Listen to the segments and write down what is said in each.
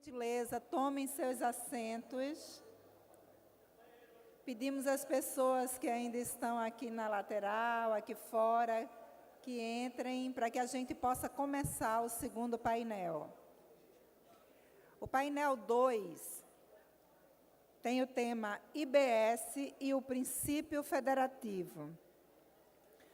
Gentileza, tomem seus assentos. Pedimos às pessoas que ainda estão aqui na lateral, aqui fora, que entrem para que a gente possa começar o segundo painel. O painel 2 tem o tema IBS e o princípio federativo.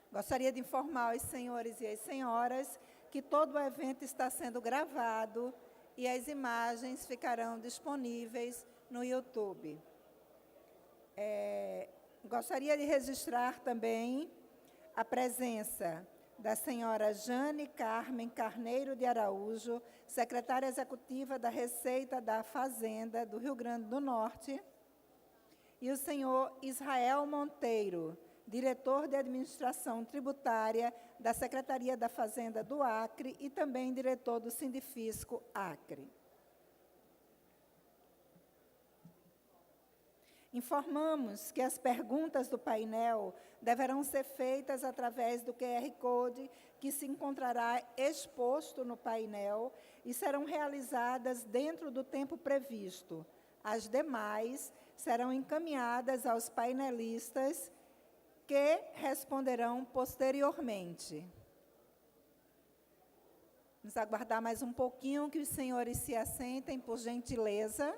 Gostaria de informar os senhores e as senhoras que todo o evento está sendo gravado e as imagens ficarão disponíveis no YouTube. Gostaria de registrar também a presença da senhora Jane Carmen Carneiro de Araújo, secretária executiva da Receita da Fazenda do Rio Grande do Norte, e o senhor Israel Monteiro, diretor de Administração Tributária da Secretaria da Fazenda do Acre e também diretor do Sindifisco Acre. Informamos que as perguntas do painel deverão ser feitas através do QR Code que se encontrará exposto no painel e serão realizadas dentro do tempo previsto. As demais serão encaminhadas aos painelistas que responderão posteriormente. Vamos aguardar mais um pouquinho que os senhores se assentem, por gentileza.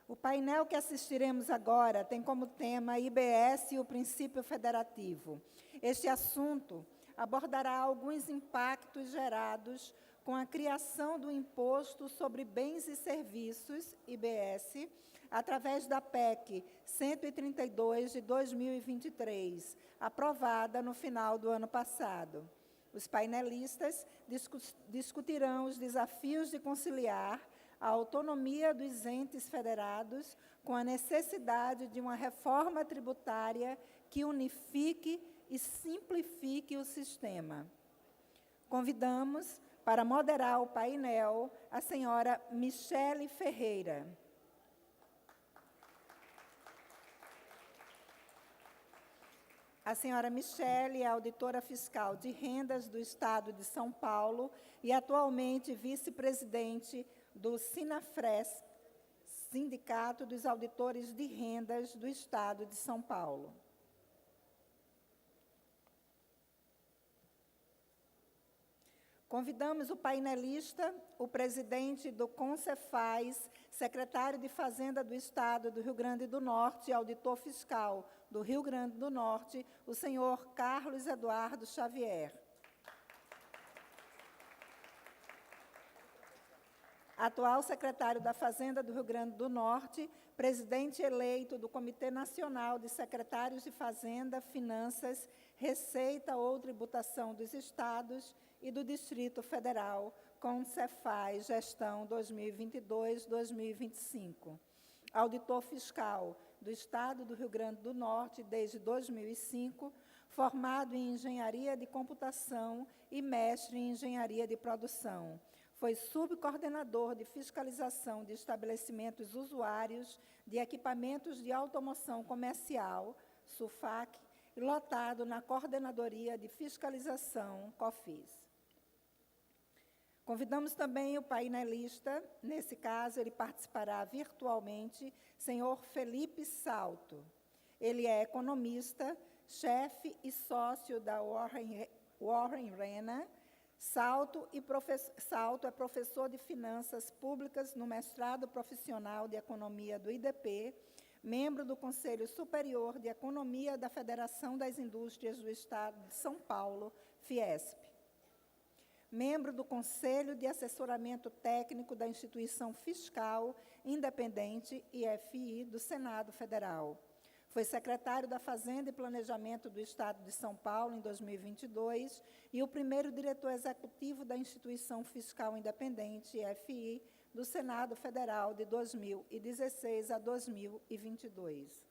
O painel que assistiremos agora tem como tema IBS e o princípio federativo. Este assunto abordará alguns impactos gerados com a criação do Imposto sobre Bens e Serviços, IBS, através da PEC 132 de 2023, aprovada no final do ano passado. Os painelistas discutirão os desafios de conciliar a autonomia dos entes federados com a necessidade de uma reforma tributária que unifique e simplifique o sistema. Convidamos para moderar o painel a senhora Michele Ferreira. A senhora Michele é auditora fiscal de rendas do Estado de São Paulo e atualmente vice-presidente do Sinafres, Sindicato dos Auditores de Rendas do Estado de São Paulo. Convidamos o painelista, o presidente do Concefaz, secretário de Fazenda do Estado do Rio Grande do Norte e auditor fiscal do Rio Grande do Norte, o senhor Carlos Eduardo Xavier. Atual secretário da Fazenda do Rio Grande do Norte, presidente eleito do Comitê Nacional de Secretários de Fazenda, Finanças, Receita ou Tributação dos Estados e do Distrito Federal, Concefaz, gestão 2022-2025. Auditor fiscal do Estado do Rio Grande do Norte desde 2005, formado em Engenharia de Computação e mestre em Engenharia de Produção. Foi subcoordenador de fiscalização de estabelecimentos usuários de equipamentos de automoção comercial, SUFAC, e lotado na Coordenadoria de Fiscalização, COFIS. Convidamos também o painelista, nesse caso ele participará virtualmente, senhor Felipe Salto. Ele é economista, chefe e sócio da Warren Rena. Salto é professor de Finanças Públicas no mestrado profissional de Economia do IDP, membro do Conselho Superior de Economia da Federação das Indústrias do Estado de São Paulo, Fiesp. Membro do Conselho de Assessoramento Técnico da Instituição Fiscal Independente, IFI, do Senado Federal. Foi secretário da Fazenda e Planejamento do Estado de São Paulo em 2022 e o primeiro diretor executivo da Instituição Fiscal Independente, IFI, do Senado Federal de 2016 a 2022.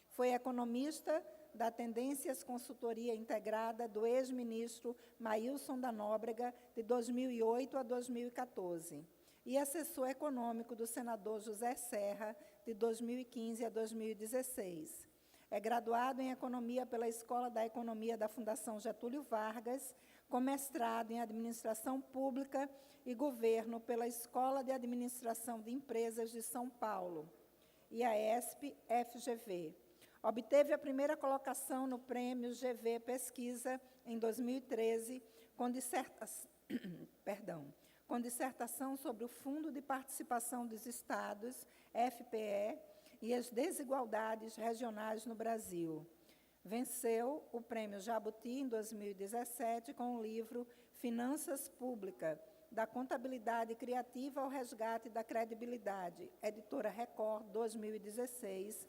Foi economista da Tendências Consultoria Integrada do ex-ministro Maílson da Nóbrega, de 2008 a 2014. e assessor econômico do senador José Serra, de 2015 a 2016. É graduado em Economia pela Escola da Economia da Fundação Getúlio Vargas, com mestrado em Administração Pública e Governo pela Escola de Administração de Empresas de São Paulo, e a ESP-FGV. Obteve a primeira colocação no Prêmio GV Pesquisa, em 2013, com dissertação sobre o Fundo de Participação dos Estados, FPE, e as desigualdades regionais no Brasil. Venceu o Prêmio Jabuti, em 2017, com o livro Finanças Públicas, da contabilidade criativa ao resgate da credibilidade, editora Record, 2016,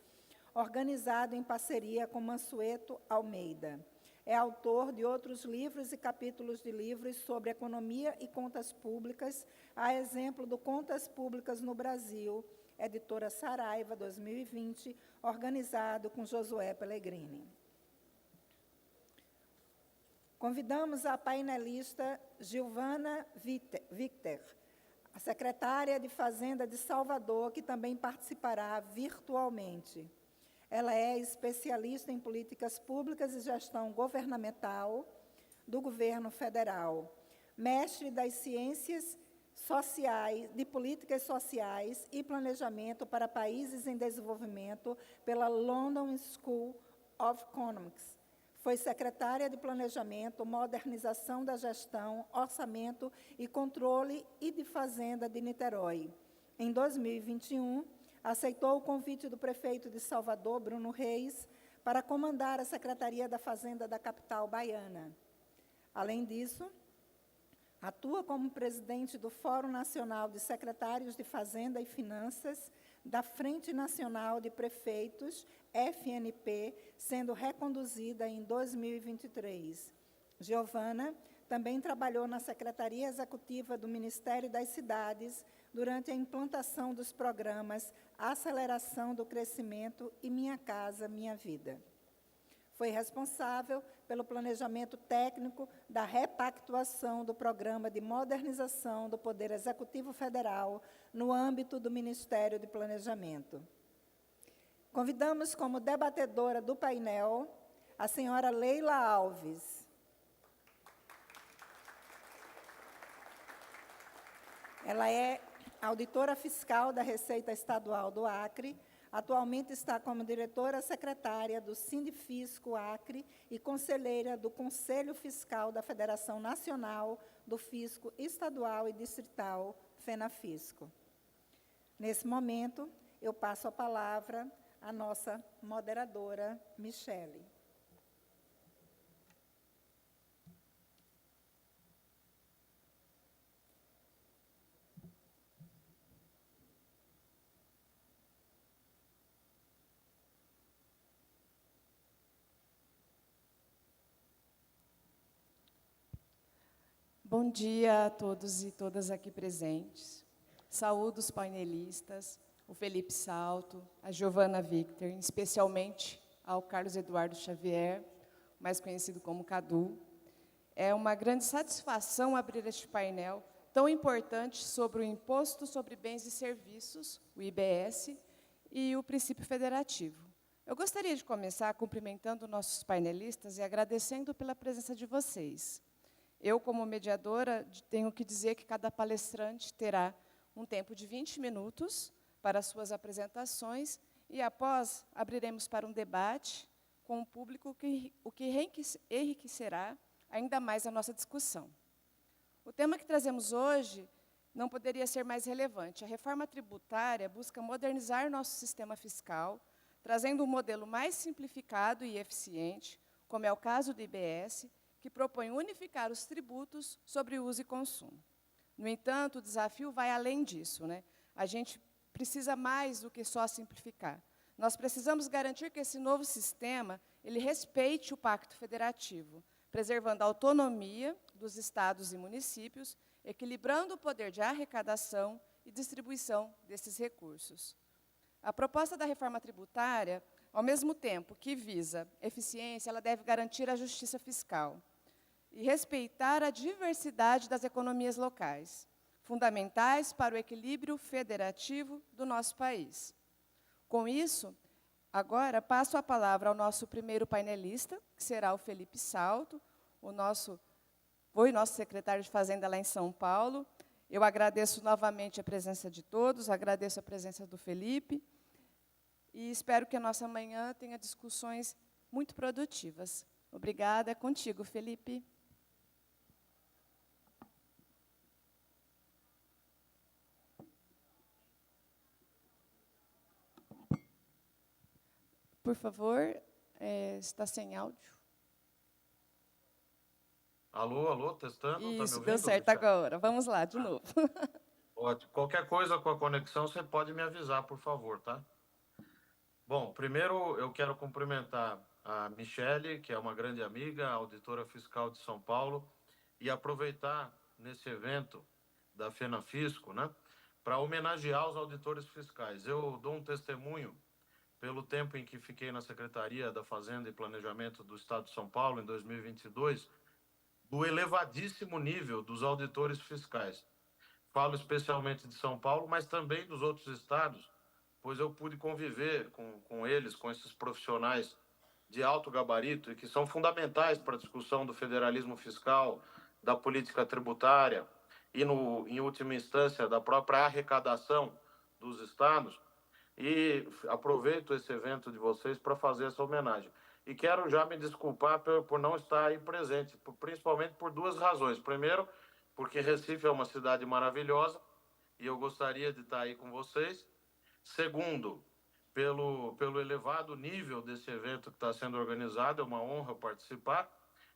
organizado em parceria com Mansueto Almeida. É autor de outros livros e capítulos de livros sobre economia e contas públicas, a exemplo do Contas Públicas no Brasil, editora Saraiva, 2020, organizado com Josué Pellegrini. Convidamos a painelista Gilvana Victor, a secretária de Fazenda de Salvador, que também participará virtualmente. Ela é especialista em políticas públicas e gestão governamental do governo federal, mestre das ciências sociais, de políticas sociais e planejamento para países em desenvolvimento pela London School of Economics. Foi secretária de Planejamento, Modernização da Gestão, Orçamento e Controle e de Fazenda de Niterói. Em 2021, aceitou o convite do prefeito de Salvador, Bruno Reis, para comandar a Secretaria da Fazenda da capital baiana. Além disso, atua como presidente do Fórum Nacional de Secretários de Fazenda e Finanças, da Frente Nacional de Prefeitos, FNP, sendo reconduzida em 2023. Giovana também trabalhou na Secretaria Executiva do Ministério das Cidades durante a implantação dos programas Aceleração do Crescimento e Minha Casa, Minha Vida. Foi responsável pelo planejamento técnico da repactuação do Programa de Modernização do Poder Executivo Federal no âmbito do Ministério de Planejamento. Convidamos como debatedora do painel a senhora Leila Alves. Ela é auditora fiscal da Receita Estadual do Acre. Atualmente está como diretora-secretária do Sindifisco Acre e conselheira do Conselho Fiscal da Federação Nacional do Fisco Estadual e Distrital, FENAFISCO. Nesse momento, eu passo a palavra à nossa moderadora, Michele. Bom dia a todos e todas aqui presentes. Saúdo os painelistas, o Felipe Salto, a Giovana Victor, especialmente ao Carlos Eduardo Xavier, mais conhecido como Cadu. É uma grande satisfação abrir este painel tão importante sobre o Imposto sobre Bens e Serviços, o IBS, e o princípio federativo. Eu gostaria de começar cumprimentando nossos painelistas e agradecendo pela presença de vocês. Eu, como mediadora, tenho que dizer que cada palestrante terá um tempo de 20 minutos para as suas apresentações e, após, abriremos para um debate com o público, o que enriquecerá ainda mais a nossa discussão. O tema que trazemos hoje não poderia ser mais relevante. A reforma tributária busca modernizar nosso sistema fiscal, trazendo um modelo mais simplificado e eficiente, como é o caso do IBS, que propõe unificar os tributos sobre uso e consumo. No entanto, o desafio vai além disso, né? A gente precisa mais do que só simplificar. Nós precisamos garantir que esse novo sistema ele respeite o Pacto Federativo, preservando a autonomia dos estados e municípios, equilibrando o poder de arrecadação e distribuição desses recursos. A proposta da reforma tributária, ao mesmo tempo que visa eficiência, ela deve garantir a justiça fiscal e respeitar a diversidade das economias locais, fundamentais para o equilíbrio federativo do nosso país. Com isso, agora passo a palavra ao nosso primeiro painelista, que será o Felipe Salto, foi nosso secretário de Fazenda lá em São Paulo. Eu agradeço novamente a presença de todos, agradeço a presença do Felipe, e espero que a nossa manhã tenha discussões muito produtivas. Obrigada. É contigo, Felipe. Por favor, está sem áudio. Alô, alô, testando, tá me Isso, ouvindo? deu certo agora. Vamos lá, de novo. Ótimo. Qualquer coisa com a conexão, você pode me avisar, por favor, tá? Bom, primeiro eu quero cumprimentar a Michele, que é uma grande amiga, auditora fiscal de São Paulo, e aproveitar nesse evento da FENAFisco, né, para homenagear os auditores fiscais. Eu dou um testemunho pelo tempo em que fiquei na Secretaria da Fazenda e Planejamento do Estado de São Paulo, em 2022, do elevadíssimo nível dos auditores fiscais. Falo especialmente de São Paulo, mas também dos outros estados, pois eu pude conviver com eles, com esses profissionais de alto gabarito e que são fundamentais para a discussão do federalismo fiscal, da política tributária e, em última instância, da própria arrecadação dos estados. E aproveito esse evento de vocês para fazer essa homenagem. E quero já me desculpar por não estar aí presente, principalmente por duas razões. Primeiro, porque Recife é uma cidade maravilhosa e eu gostaria de estar aí com vocês. Segundo, pelo elevado nível desse evento que está sendo organizado, é uma honra participar.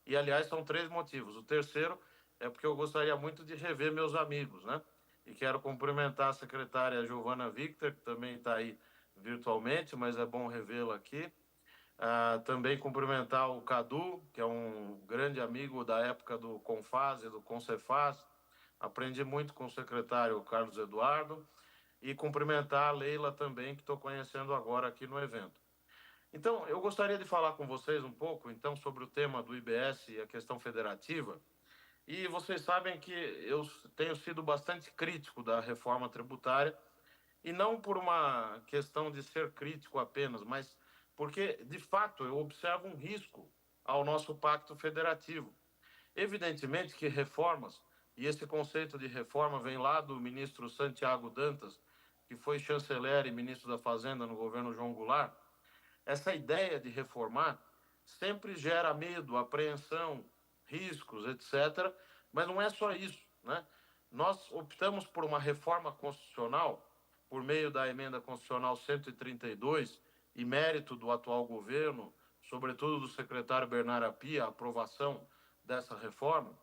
E, aliás, são 3 motivos. O terceiro é porque eu gostaria muito de rever meus amigos, né? E quero cumprimentar a secretária Giovana Victor, que também está aí virtualmente, mas é bom revê-la aqui. Também cumprimentar o Cadu, que é um grande amigo da época do Confaz e do Concefaz. Aprendi muito com o secretário Carlos Eduardo. E cumprimentar a Leila também, que estou conhecendo agora aqui no evento. Então, eu gostaria de falar com vocês um pouco, então, sobre o tema do IBS e a questão federativa. E vocês sabem que eu tenho sido bastante crítico da reforma tributária, e não por uma questão de ser crítico apenas, mas porque, de fato, eu observo um risco ao nosso pacto federativo. Evidentemente que reformas, e esse conceito de reforma vem lá do ministro Santiago Dantas, que foi chanceler e ministro da Fazenda no governo João Goulart, essa ideia de reformar sempre gera medo, apreensão, riscos, etc. Mas não é só isso, né? Nós optamos por uma reforma constitucional por meio da emenda constitucional 132 e mérito do atual governo, sobretudo do secretário Bernardo Api, a aprovação dessa reforma,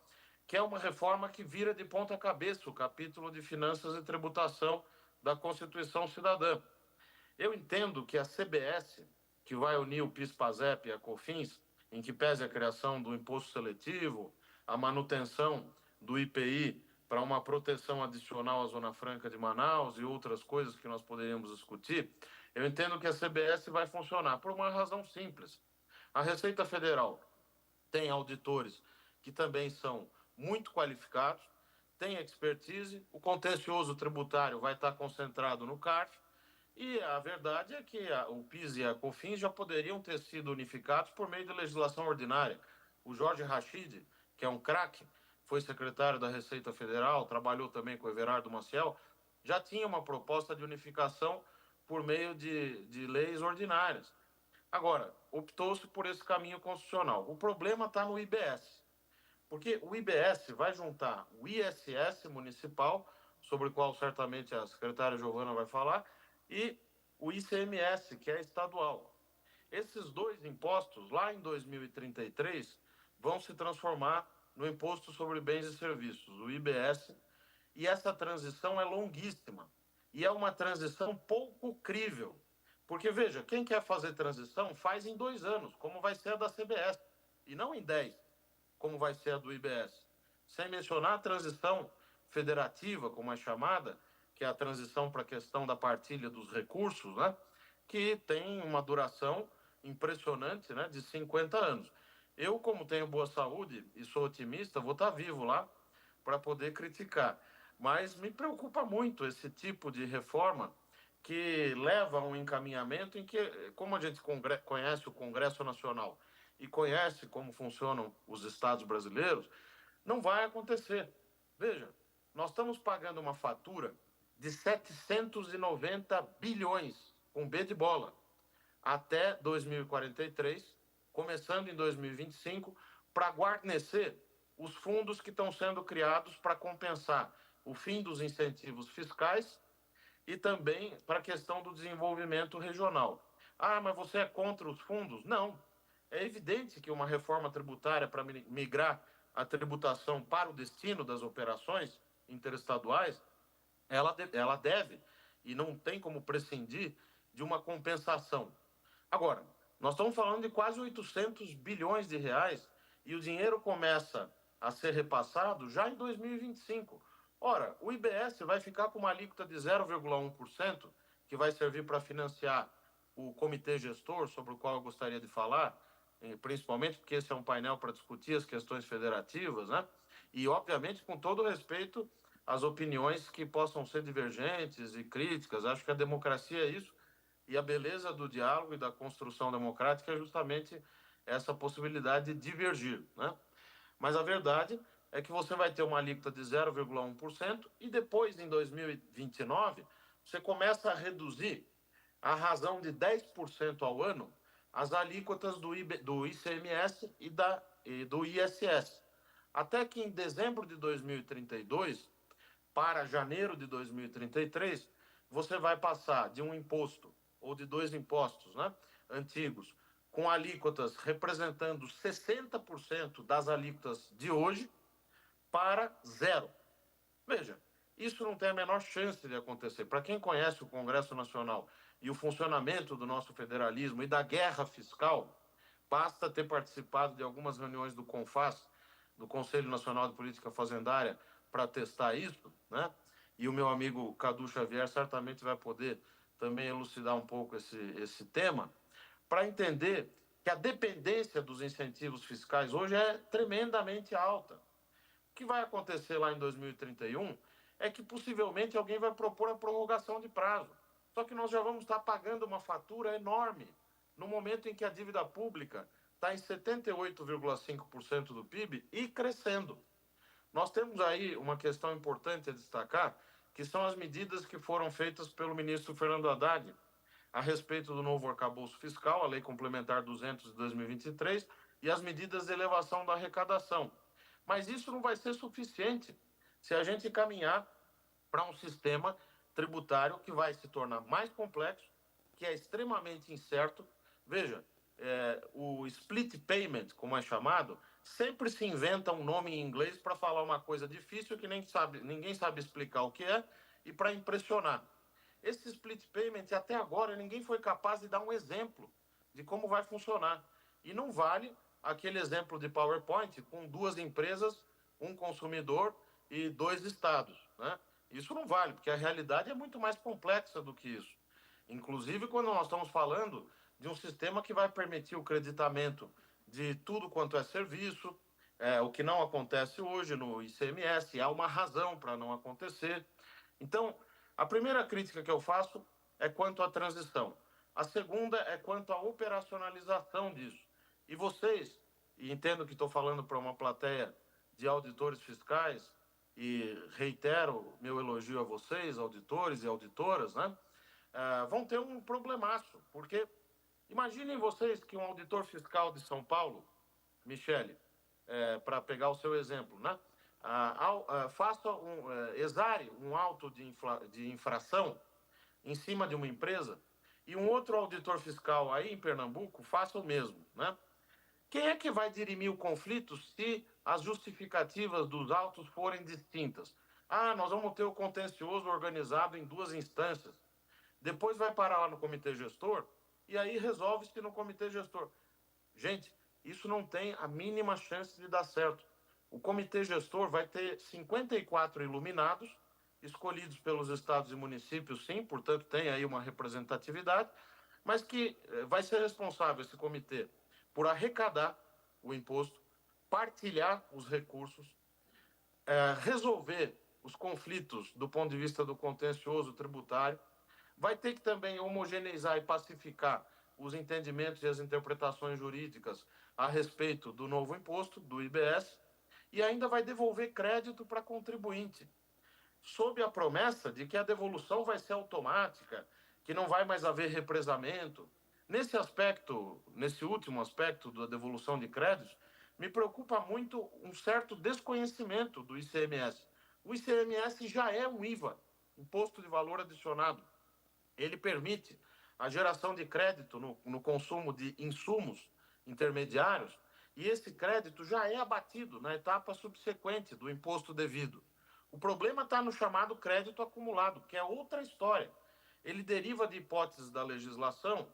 que é uma reforma que vira de ponta cabeça o capítulo de finanças e tributação da Constituição Cidadã. Eu entendo que a CBS, que vai unir o PIS/PASEP e a COFINS, em que pese a criação do imposto seletivo, a manutenção do IPI para uma proteção adicional à Zona Franca de Manaus e outras coisas que nós poderíamos discutir, eu entendo que a CBS vai funcionar por uma razão simples. A Receita Federal tem auditores que também são muito qualificados, tem expertise, o contencioso tributário vai estar concentrado no CARF, e a verdade é que o PIS e a COFINS já poderiam ter sido unificados por meio de legislação ordinária. O Jorge Rachid, que é um craque, foi secretário da Receita Federal, trabalhou também com o Everardo Maciel, já tinha uma proposta de unificação por meio de leis ordinárias. Agora, optou-se por esse caminho constitucional. O problema está no IBS, porque o IBS vai juntar o ISS municipal, sobre o qual certamente a secretária Giovana vai falar, e o ICMS, que é estadual. Esses dois impostos, lá em 2033, vão se transformar no Imposto sobre Bens e Serviços, o IBS, e essa transição é longuíssima. E é uma transição pouco crível. Porque, veja, quem quer fazer transição faz em 2 anos, como vai ser a da CBS, e não em 10, como vai ser a do IBS. Sem mencionar a transição federativa, como é chamada, que é a transição para a questão da partilha dos recursos, né? Que tem uma duração impressionante, né? De 50 anos. Eu, como tenho boa saúde e sou otimista, vou estar vivo lá para poder criticar. Mas me preocupa muito esse tipo de reforma que leva a um encaminhamento em que, como a gente conhece o Congresso Nacional e conhece como funcionam os estados brasileiros, não vai acontecer. Veja, nós estamos pagando uma fatura de 790 bilhões, com B de bola, até 2043, começando em 2025, para guarnecer os fundos que estão sendo criados para compensar o fim dos incentivos fiscais e também para a questão do desenvolvimento regional. Ah, mas você é contra os fundos? Não. É evidente que uma reforma tributária para migrar a tributação para o destino das operações interestaduais, ela deve e não tem como prescindir de uma compensação. Agora, nós estamos falando de quase 800 bilhões de reais e o dinheiro começa a ser repassado já em 2025. Ora, o IBS vai ficar com uma alíquota de 0,1%, que vai servir para financiar o comitê gestor, sobre o qual eu gostaria de falar, principalmente porque esse é um painel para discutir as questões federativas, né? E, obviamente, com todo respeito às opiniões que possam ser divergentes e críticas. Acho que a democracia é isso, e a beleza do diálogo e da construção democrática é justamente essa possibilidade de divergir, né? Mas a verdade é que você vai ter uma alíquota de 0,1% e depois, em 2029, você começa a reduzir a razão de 10% ao ano as alíquotas do ICMS e do ISS. Até que em dezembro de 2032, para janeiro de 2033, você vai passar de um imposto ou de dois impostos, né, antigos, com alíquotas representando 60% das alíquotas de hoje, para zero. Veja, isso não tem a menor chance de acontecer. Para quem conhece o Congresso Nacional e o funcionamento do nosso federalismo e da guerra fiscal, basta ter participado de algumas reuniões do CONFAS, do Conselho Nacional de Política Fazendária, para testar isso, né? E o meu amigo Cadu Xavier certamente vai poder também elucidar um pouco esse tema, para entender que a dependência dos incentivos fiscais hoje é tremendamente alta. O que vai acontecer lá em 2031 é que possivelmente alguém vai propor a prorrogação de prazo. Só que nós já vamos estar pagando uma fatura enorme no momento em que a dívida pública está em 78,5% do PIB e crescendo. Nós temos aí uma questão importante a destacar, que são as medidas que foram feitas pelo ministro Fernando Haddad a respeito do novo arcabouço fiscal, a Lei Complementar 200 de 2023, e as medidas de elevação da arrecadação. Mas isso não vai ser suficiente se a gente caminhar para um sistema tributário que vai se tornar mais complexo, que é extremamente incerto. Veja, o split payment, como é chamado, sempre se inventa um nome em inglês para falar uma coisa difícil que ninguém sabe explicar o que é e para impressionar. Esse split payment, até agora, ninguém foi capaz de dar um exemplo de como vai funcionar. E não vale aquele exemplo de PowerPoint com duas empresas, um consumidor e dois estados, né? Isso não vale, porque a realidade é muito mais complexa do que isso. Inclusive, quando nós estamos falando de um sistema que vai permitir o creditamento de tudo quanto é serviço, o que não acontece hoje no ICMS, há uma razão para não acontecer. Então, a primeira crítica que eu faço é quanto à transição. A segunda é quanto à operacionalização disso. E vocês, e entendo que estou falando para uma plateia de auditores fiscais, e reitero meu elogio a vocês, auditores e auditoras, né? Vão ter um problemaço, porque imaginem vocês que um auditor fiscal de São Paulo, Michele, para pegar o seu exemplo, né? Exare um auto de infração em cima de uma empresa e um outro auditor fiscal aí em Pernambuco faça o mesmo, né? Quem é que vai dirimir o conflito se as justificativas dos autos forem distintas? Ah, nós vamos ter o contencioso organizado em duas instâncias. Depois vai parar lá no comitê gestor e aí resolve-se no comitê gestor. Gente, isso não tem a mínima chance de dar certo. O comitê gestor vai ter 54 iluminados, escolhidos pelos estados e municípios, sim, portanto tem aí uma representatividade, mas que vai ser responsável esse comitê por arrecadar o imposto, partilhar os recursos, resolver os conflitos do ponto de vista do contencioso tributário, vai ter que também homogeneizar e pacificar os entendimentos e as interpretações jurídicas a respeito do novo imposto, do IBS, e ainda vai devolver crédito para contribuinte, sob a promessa de que a devolução vai ser automática, que não vai mais haver represamento. Nesse aspecto, nesse último aspecto da devolução de créditos, me preocupa muito um certo desconhecimento do ICMS. O ICMS já é um IVA, Imposto de Valor Adicionado. Ele permite a geração de crédito no consumo de insumos intermediários, e esse crédito já é abatido na etapa subsequente do imposto devido. O problema está no chamado crédito acumulado, que é outra história. Ele deriva de hipóteses da legislação,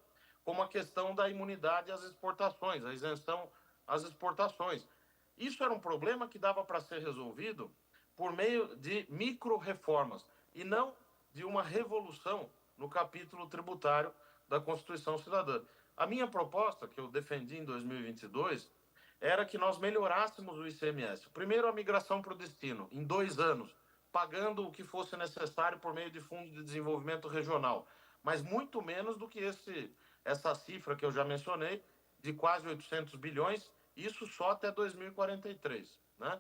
como a questão da imunidade às exportações, a isenção às exportações. Isso era um problema que dava para ser resolvido por meio de micro-reformas, e não de uma revolução no capítulo tributário da Constituição Cidadã. A minha proposta, que eu defendi em 2022, era que nós melhorássemos o ICMS. Primeiro, a migração para o destino, em 2 anos, pagando o que fosse necessário por meio de fundo de desenvolvimento regional, mas muito menos do que essa cifra que eu já mencionei, de quase 800 bilhões, isso só até 2043, né?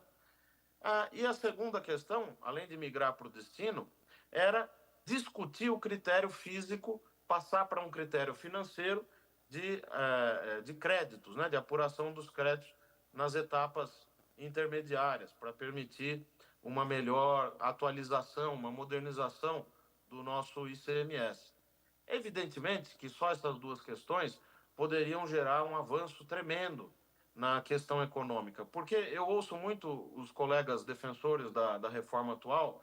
E a segunda questão, além de migrar para o destino, era discutir o critério físico, passar para um critério financeiro de créditos, né, de apuração dos créditos nas etapas intermediárias, para permitir uma melhor atualização, uma modernização do nosso ICMS. Evidentemente que só essas duas questões poderiam gerar um avanço tremendo na questão econômica, porque eu ouço muito os colegas defensores da reforma atual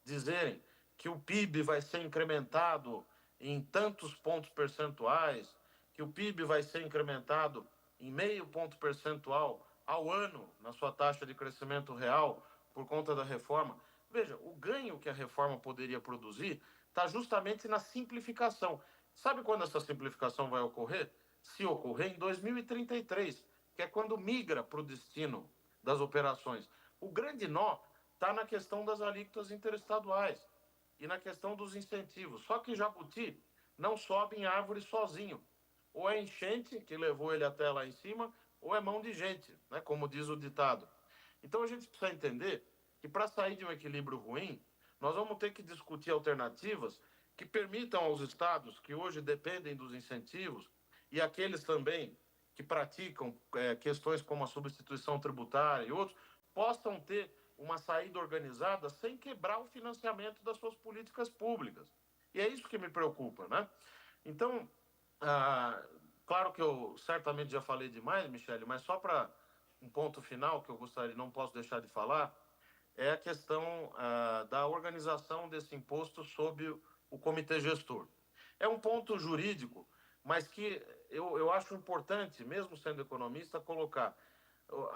dizerem que o PIB vai ser incrementado em tantos pontos percentuais, que o PIB vai ser incrementado em 0,5 ponto percentual ao ano na sua taxa de crescimento real por conta da reforma. Veja, o ganho que a reforma poderia produzir está justamente na simplificação. Sabe quando essa simplificação vai ocorrer? Se ocorrer em 2033, que é quando migra para o destino das operações. O grande nó está na questão das alíquotas interestaduais e na questão dos incentivos. Só que Jabuti não sobe em árvore sozinho. Ou é enchente que levou ele até lá em cima, ou é mão de gente, né, como diz o ditado. Então a gente precisa entender que para sair de um equilíbrio ruim, nós vamos ter que discutir alternativas que permitam aos estados que hoje dependem dos incentivos e aqueles também que praticam questões como a substituição tributária e outros, possam ter uma saída organizada sem quebrar o financiamento das suas políticas públicas. E é isso que me preocupa, né? Então, claro que eu certamente já falei demais, Michele, mas só para um ponto final que eu gostaria, não posso deixar de falar, é a questão da organização desse imposto sob o comitê gestor. É um ponto jurídico, mas que eu acho importante, mesmo sendo economista, colocar.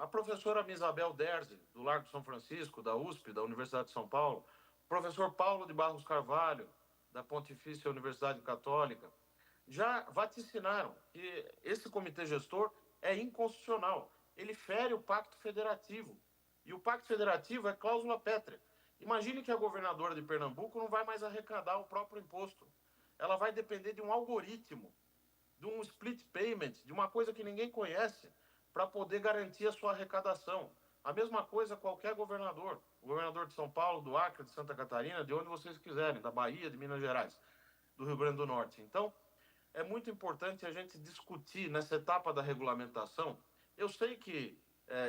A professora Misabel Derzi, do Largo São Francisco, da USP, da Universidade de São Paulo, o professor Paulo de Barros Carvalho, da Pontifícia Universidade Católica, já vaticinaram que esse comitê gestor é inconstitucional. Ele fere o Pacto Federativo. E o Pacto Federativo é cláusula pétrea. Imagine que a governadora de Pernambuco não vai mais arrecadar o próprio imposto. Ela vai depender de um algoritmo, de um split payment, de uma coisa que ninguém conhece, para poder garantir a sua arrecadação. A mesma coisa qualquer governador. O governador de São Paulo, do Acre, de Santa Catarina, de onde vocês quiserem, da Bahia, de Minas Gerais, do Rio Grande do Norte. Então, é muito importante a gente discutir nessa etapa da regulamentação. Eu sei que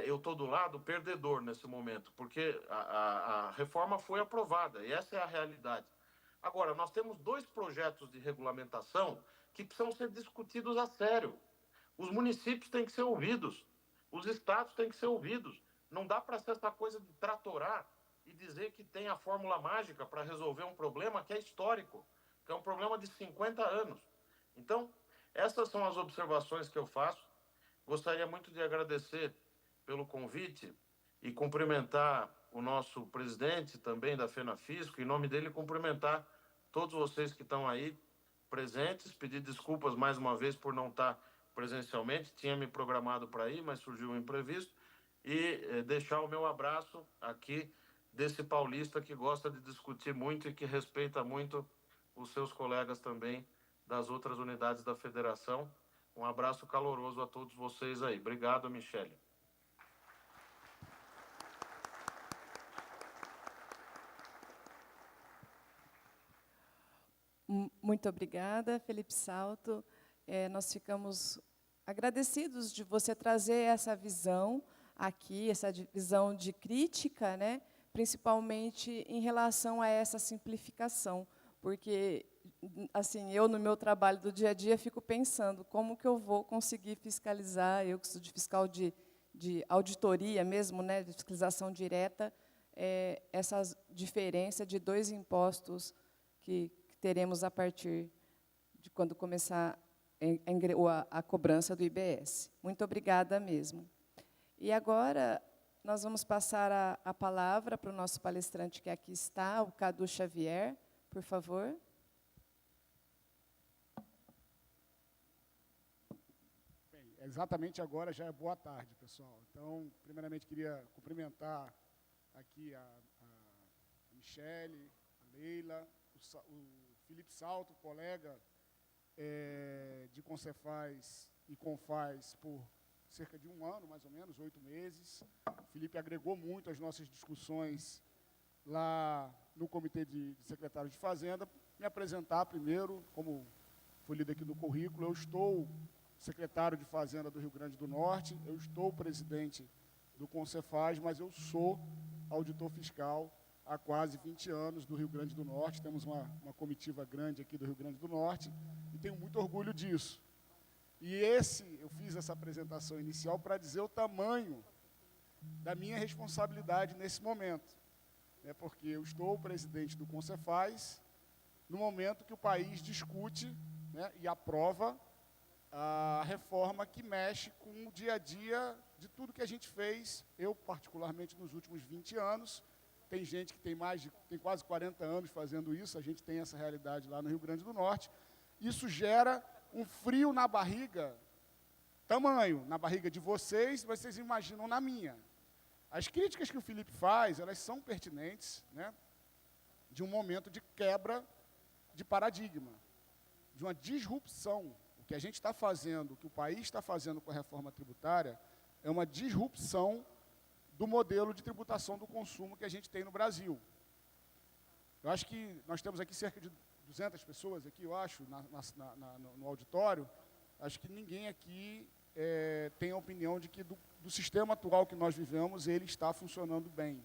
eu estou do lado perdedor nesse momento, porque a reforma foi aprovada, e essa é a realidade. Agora, nós temos 2 projetos de regulamentação que precisam ser discutidos a sério. Os municípios têm que ser ouvidos, os estados têm que ser ouvidos. Não dá para ser essa coisa de tratorar e dizer que tem a fórmula mágica para resolver um problema que é histórico, que é um problema de 50 anos. Então, essas são as observações que eu faço. Gostaria muito de agradecer pelo convite e cumprimentar o nosso presidente também da FENAFISCO, em nome dele cumprimentar todos vocês que estão aí presentes, pedir desculpas mais uma vez por não estar presencialmente, tinha me programado para ir, mas surgiu um imprevisto, e deixar o meu abraço aqui desse paulista que gosta de discutir muito e que respeita muito os seus colegas também das outras unidades da federação. Um abraço caloroso a todos vocês aí. Obrigado, Michele. Muito obrigada, Felipe Salto. Nós ficamos agradecidos de você trazer essa visão aqui, essa visão de crítica, né? Principalmente em relação a essa simplificação, porque, assim, eu, no meu trabalho do dia a dia, fico pensando como que eu vou conseguir fiscalizar, eu que sou de fiscal de auditoria mesmo, né, de fiscalização direta, essa diferença de 2 impostos que teremos a partir de quando começar a cobrança do IBS. Muito obrigada mesmo. E agora, nós vamos passar a palavra para o nosso palestrante que aqui está, o Cadu Xavier, por favor. Bem, exatamente agora já é boa tarde, pessoal. Então, primeiramente, queria cumprimentar aqui a Michele, a Leila, o Felipe Salto, colega de Concefaz e Confaz por cerca de 1 ano, mais ou menos, 8 meses. O Felipe agregou muito às nossas discussões lá no Comitê de Secretários de Fazenda. Me apresentar primeiro, como foi lido aqui no currículo, eu estou secretário de Fazenda do Rio Grande do Norte, eu estou presidente do Concefaz, mas eu sou auditor fiscal há quase 20 anos do Rio Grande do Norte. Temos uma comitiva grande aqui do Rio Grande do Norte e tenho muito orgulho disso. E eu fiz essa apresentação inicial para dizer o tamanho da minha responsabilidade nesse momento, né, porque eu estou presidente do Concefaz no momento que o país discute, né, e aprova a reforma que mexe com o dia a dia de tudo que a gente fez, eu particularmente nos últimos 20 anos, tem gente que tem quase 40 anos fazendo isso, a gente tem essa realidade lá no Rio Grande do Norte. Isso gera um frio na barriga, tamanho, na barriga de vocês imaginam na minha. As críticas que o Felipe faz, elas são pertinentes, né, de um momento de quebra de paradigma, de uma disrupção. O que a gente está fazendo, o que o país está fazendo com a reforma tributária, é uma disrupção do modelo de tributação do consumo que a gente tem no Brasil. Eu acho que nós temos aqui cerca de 200 pessoas, aqui, eu acho, no auditório. Acho que ninguém aqui tem a opinião de que do sistema atual que nós vivemos, ele está funcionando bem.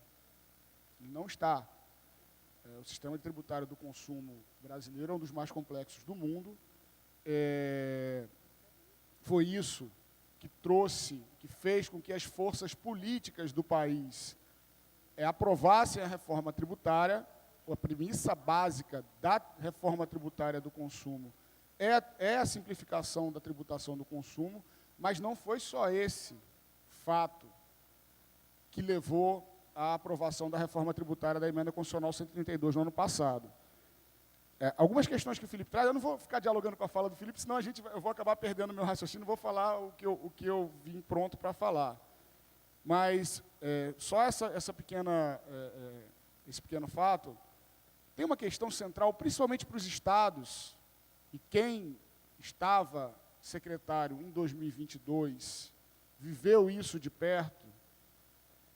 Ele não está. O sistema tributário do consumo brasileiro é um dos mais complexos do mundo. Foi isso que fez com que as forças políticas do país aprovassem a reforma tributária. A premissa básica da reforma tributária do consumo é a simplificação da tributação do consumo, mas não foi só esse fato que levou à aprovação da reforma tributária da Emenda Constitucional 132 no ano passado. Algumas questões que o Felipe traz, eu não vou ficar dialogando com a fala do Felipe, senão eu vou acabar perdendo meu raciocínio, vou falar o que eu vim pronto para falar. Mas só esse pequeno fato, tem uma questão central, principalmente para os estados, e quem estava secretário em 2022 viveu isso de perto,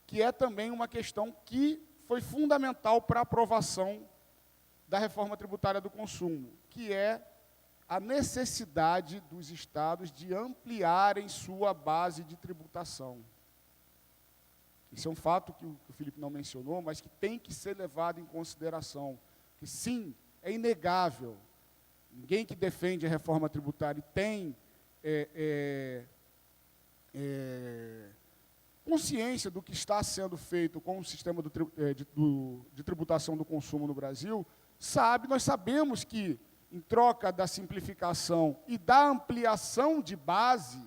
que é também uma questão que foi fundamental para a aprovação da reforma tributária do consumo, que é a necessidade dos estados de ampliarem sua base de tributação. Isso é um fato que o Felipe não mencionou, mas que tem que ser levado em consideração. Que sim, é inegável. Ninguém que defende a reforma tributária tem consciência do que está sendo feito com o sistema de tributação do consumo no Brasil, nós sabemos que, em troca da simplificação e da ampliação de base,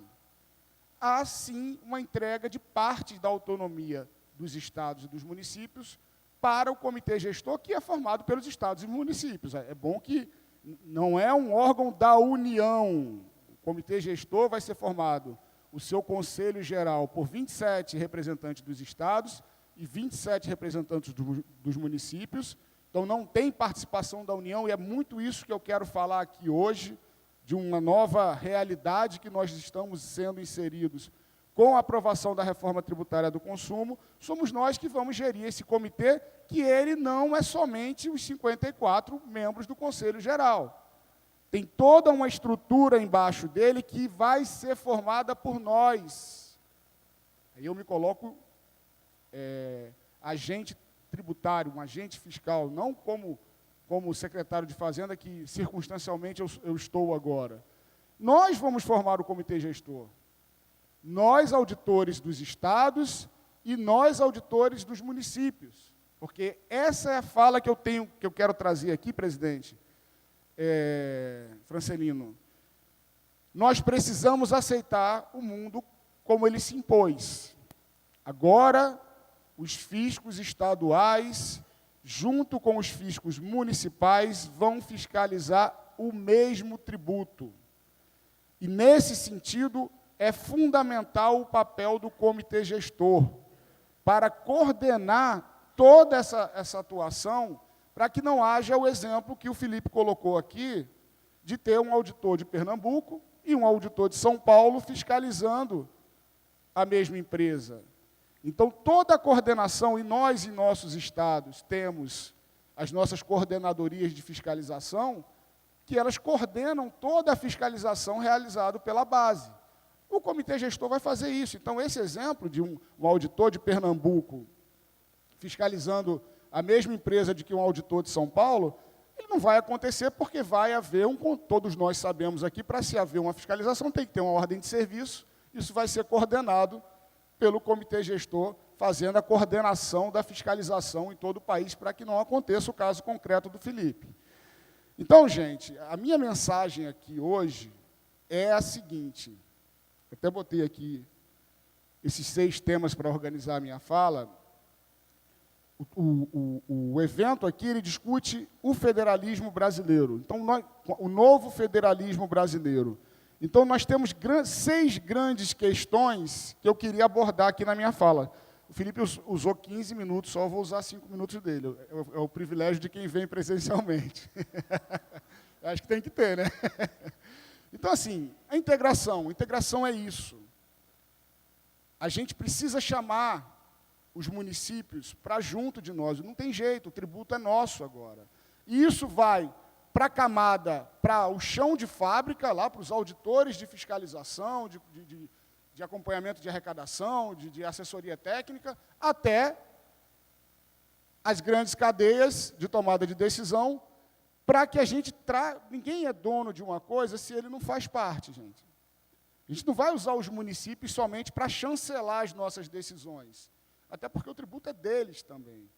há sim uma entrega de parte da autonomia dos estados e dos municípios para o comitê gestor, que é formado pelos estados e municípios. É bom que não é um órgão da União. O comitê gestor vai ser formado, o seu conselho geral, por 27 representantes dos estados e 27 representantes dos municípios. Então, não tem participação da União, e é muito isso que eu quero falar aqui hoje, de uma nova realidade que nós estamos sendo inseridos com a aprovação da reforma tributária do consumo. Somos nós que vamos gerir esse comitê, que ele não é somente os 54 membros do Conselho Geral. Tem toda uma estrutura embaixo dele que vai ser formada por nós. Aí eu me coloco agente tributário, um agente fiscal, não como secretário de Fazenda, que circunstancialmente eu estou agora. Nós vamos formar o comitê gestor. Nós, auditores dos estados, e nós, auditores dos municípios. Porque essa é a fala que eu quero trazer aqui, presidente Francelino. Nós precisamos aceitar o mundo como ele se impôs. Agora, os fiscos estaduais, junto com os fiscos municipais, vão fiscalizar o mesmo tributo. E, nesse sentido, é fundamental o papel do comitê gestor, para coordenar toda essa atuação, para que não haja o exemplo que o Felipe colocou aqui, de ter um auditor de Pernambuco e um auditor de São Paulo fiscalizando a mesma empresa. Então, toda a coordenação, e nós em nossos estados temos as nossas coordenadorias de fiscalização, que elas coordenam toda a fiscalização realizada pela base. O comitê gestor vai fazer isso. Então, esse exemplo de um auditor de Pernambuco fiscalizando a mesma empresa de que um auditor de São Paulo, ele não vai acontecer, porque vai haver todos nós sabemos aqui, para se haver uma fiscalização, tem que ter uma ordem de serviço, isso vai ser coordenado pelo comitê gestor, fazendo a coordenação da fiscalização em todo o país, para que não aconteça o caso concreto do Felipe. Então, gente, a minha mensagem aqui hoje é a seguinte, eu até botei aqui esses 6 temas para organizar a minha fala. O evento aqui, ele discute o federalismo brasileiro, então, o novo federalismo brasileiro. Então, nós temos 6 grandes questões que eu queria abordar aqui na minha fala. O Felipe usou 15 minutos, só vou usar 5 minutos dele. É o privilégio de quem vem presencialmente. Acho que tem que ter, né? Então, assim, a integração é isso. A gente precisa chamar os municípios para junto de nós. Não tem jeito, o tributo é nosso agora. E isso vai para a camada, para o chão de fábrica, lá para os auditores de fiscalização, de acompanhamento de arrecadação, de assessoria técnica, até as grandes cadeias de tomada de decisão, para que a gente ninguém é dono de uma coisa se ele não faz parte, gente. A gente não vai usar os municípios somente para chancelar as nossas decisões, até porque o tributo é deles também.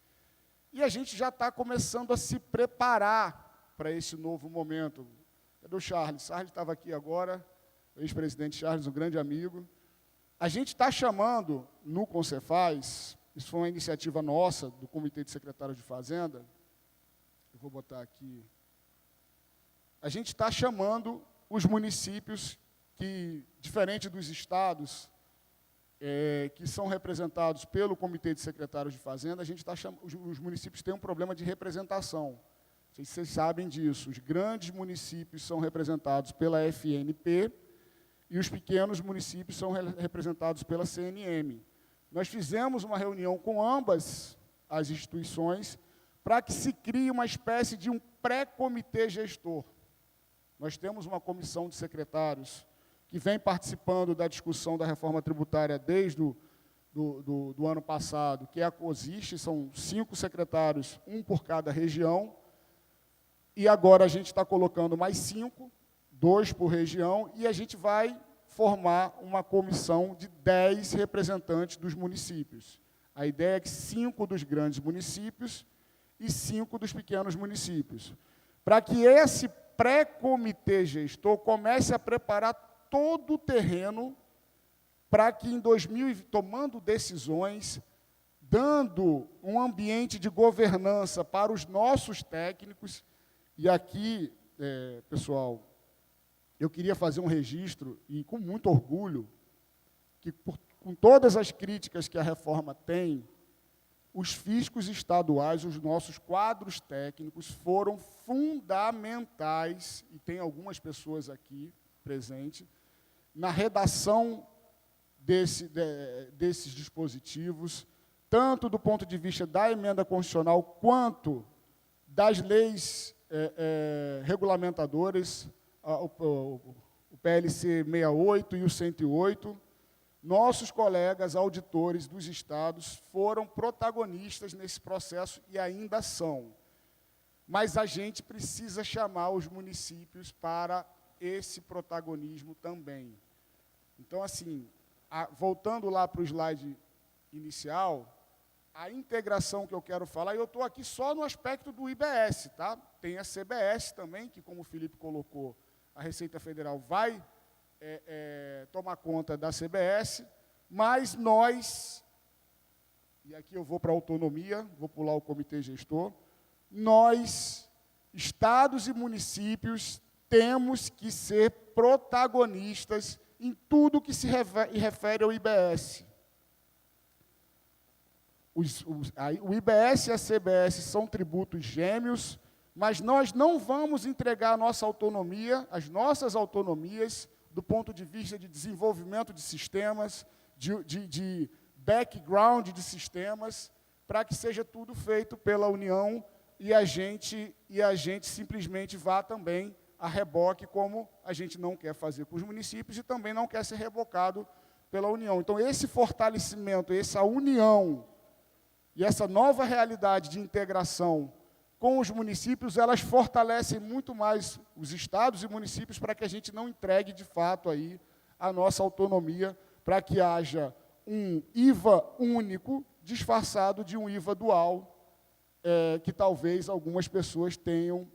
E a gente já está começando a se preparar para esse novo momento. Cadê o Charles? Charles estava aqui agora, o ex-presidente Charles, um grande amigo. A gente está chamando, no Concefaz, isso foi uma iniciativa nossa, do Comitê de Secretários de Fazenda, eu vou botar aqui, a gente está chamando os municípios que, diferente dos estados, que são representados pelo Comitê de Secretários de Fazenda, a gente está chamando, os municípios têm um problema de representação. Não sei se vocês sabem disso. Os grandes municípios são representados pela FNP e os pequenos municípios são representados pela CNM. Nós fizemos uma reunião com ambas as instituições para que se crie uma espécie de um pré-comitê gestor. Nós temos uma comissão de secretários que vem participando da discussão da reforma tributária desde do ano passado, que é a COSIST, são 5 secretários, um por cada região, e agora a gente está colocando mais 5, 2 por região, e a gente vai formar uma comissão de 10 representantes dos municípios. A ideia é que 5 dos grandes municípios e 5 dos pequenos municípios, para que esse pré-comitê gestor comece a preparar todo o terreno para que em 2020, tomando decisões, dando um ambiente de governança para os nossos técnicos. E aqui, pessoal, eu queria fazer um registro, e com muito orgulho, que com todas as críticas que a reforma tem, os fiscos estaduais, os nossos quadros técnicos, foram fundamentais, e tem algumas pessoas aqui presentes, na redação desses dispositivos, tanto do ponto de vista da emenda constitucional, quanto das leis regulamentadoras, o PLC 68 e o 108, nossos colegas auditores dos estados foram protagonistas nesse processo e ainda são. Mas a gente precisa chamar os municípios para esse protagonismo também. Então, assim, voltando lá para o slide inicial, a integração que eu quero falar, e eu estou aqui só no aspecto do IBS, tá? Tem a CBS também, que, como o Felipe colocou, a Receita Federal vai tomar conta da CBS, mas nós, e aqui eu vou para a autonomia, vou pular o comitê gestor, nós, estados e municípios, temos que ser protagonistas em tudo que se refere ao IBS. O IBS e a CBS são tributos gêmeos, mas nós não vamos entregar a nossa autonomia, as nossas autonomias, do ponto de vista de desenvolvimento de sistemas, de background de sistemas, para que seja tudo feito pela União e a gente simplesmente vá também a reboque, como a gente não quer fazer com os municípios e também não quer ser rebocado pela União. Então, esse fortalecimento, essa união e essa nova realidade de integração com os municípios, elas fortalecem muito mais os estados e municípios para que a gente não entregue, de fato, aí a nossa autonomia, para que haja um IVA único disfarçado de um IVA dual, que talvez algumas pessoas tenham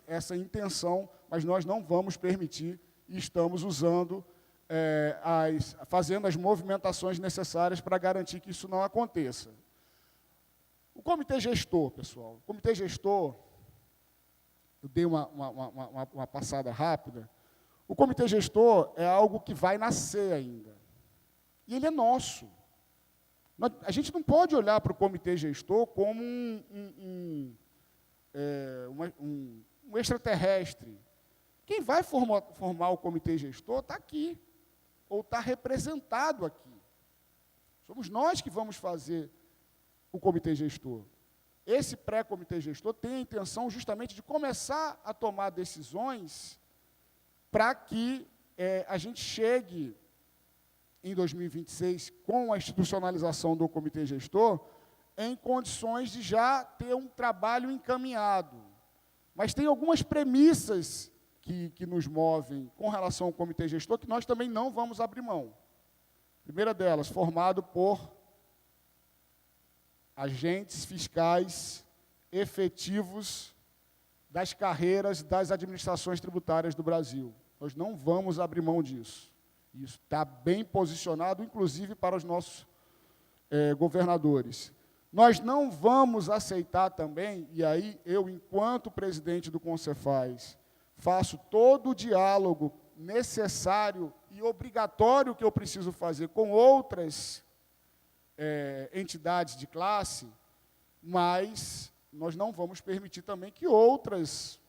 essa intenção, mas nós não vamos permitir e estamos usando, fazendo as movimentações necessárias para garantir que isso não aconteça. O comitê gestor, pessoal, o comitê gestor, eu dei uma passada rápida, o comitê gestor é algo que vai nascer ainda, e ele é nosso. A gente não pode olhar para o comitê gestor como um extraterrestre. Quem vai formar o comitê gestor está aqui, ou está representado aqui. Somos nós que vamos fazer o comitê gestor. Esse pré-comitê gestor tem a intenção justamente de começar a tomar decisões para que a gente chegue em 2026, com a institucionalização do comitê gestor, em condições de já ter um trabalho encaminhado. Mas tem algumas premissas que nos movem com relação ao comitê gestor que nós também não vamos abrir mão. A primeira delas, formado por agentes fiscais efetivos das carreiras das administrações tributárias do Brasil. Nós não vamos abrir mão disso. Isso está bem posicionado, inclusive para os nossos governadores. Nós não vamos aceitar também, e aí eu, enquanto presidente do Concefaz, faço todo o diálogo necessário e obrigatório que eu preciso fazer com outras entidades de classe, mas nós não vamos permitir também que outras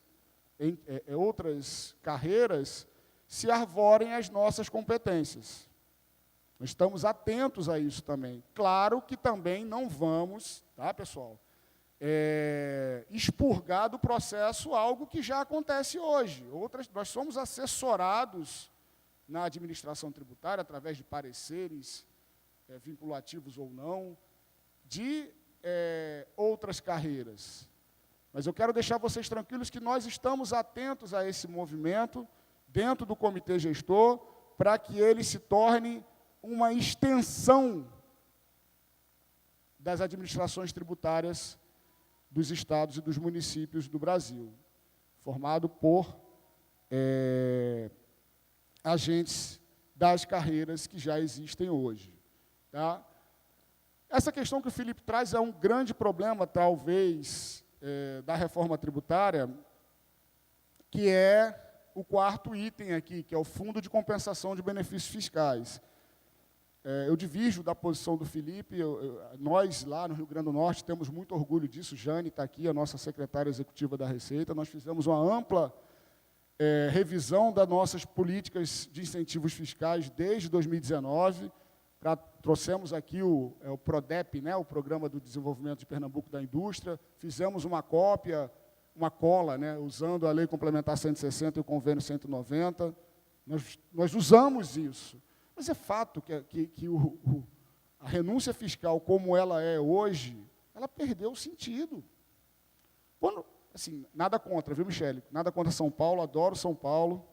carreiras se arvorem às nossas competências. Nós estamos atentos a isso também. Claro que também não vamos, tá, pessoal, expurgar do processo algo que já acontece hoje. Nós somos assessorados na administração tributária, através de pareceres, vinculativos ou não, de outras carreiras. Mas eu quero deixar vocês tranquilos que nós estamos atentos a esse movimento dentro do comitê gestor, para que ele se torne uma extensão das administrações tributárias dos estados e dos municípios do Brasil, formado por agentes das carreiras que já existem hoje. Tá? Essa questão que o Felipe traz é um grande problema, talvez, da reforma tributária, que é o quarto item aqui, que é o Fundo de Compensação de Benefícios Fiscais. Eu divirjo da posição do Felipe. Nós, lá no Rio Grande do Norte, temos muito orgulho disso. Jane está aqui, a nossa secretária executiva da Receita. Nós fizemos uma ampla revisão das nossas políticas de incentivos fiscais desde 2019. Trouxemos aqui o PRODEP, né, o Programa do Desenvolvimento de Pernambuco da Indústria. Fizemos uma cópia, uma cola, né, usando a Lei Complementar 160 e o Convênio 190. Nós usamos isso. Mas é fato que a renúncia fiscal, como ela é hoje, ela perdeu o sentido. Assim, nada contra, viu, Michele? Nada contra São Paulo, adoro São Paulo.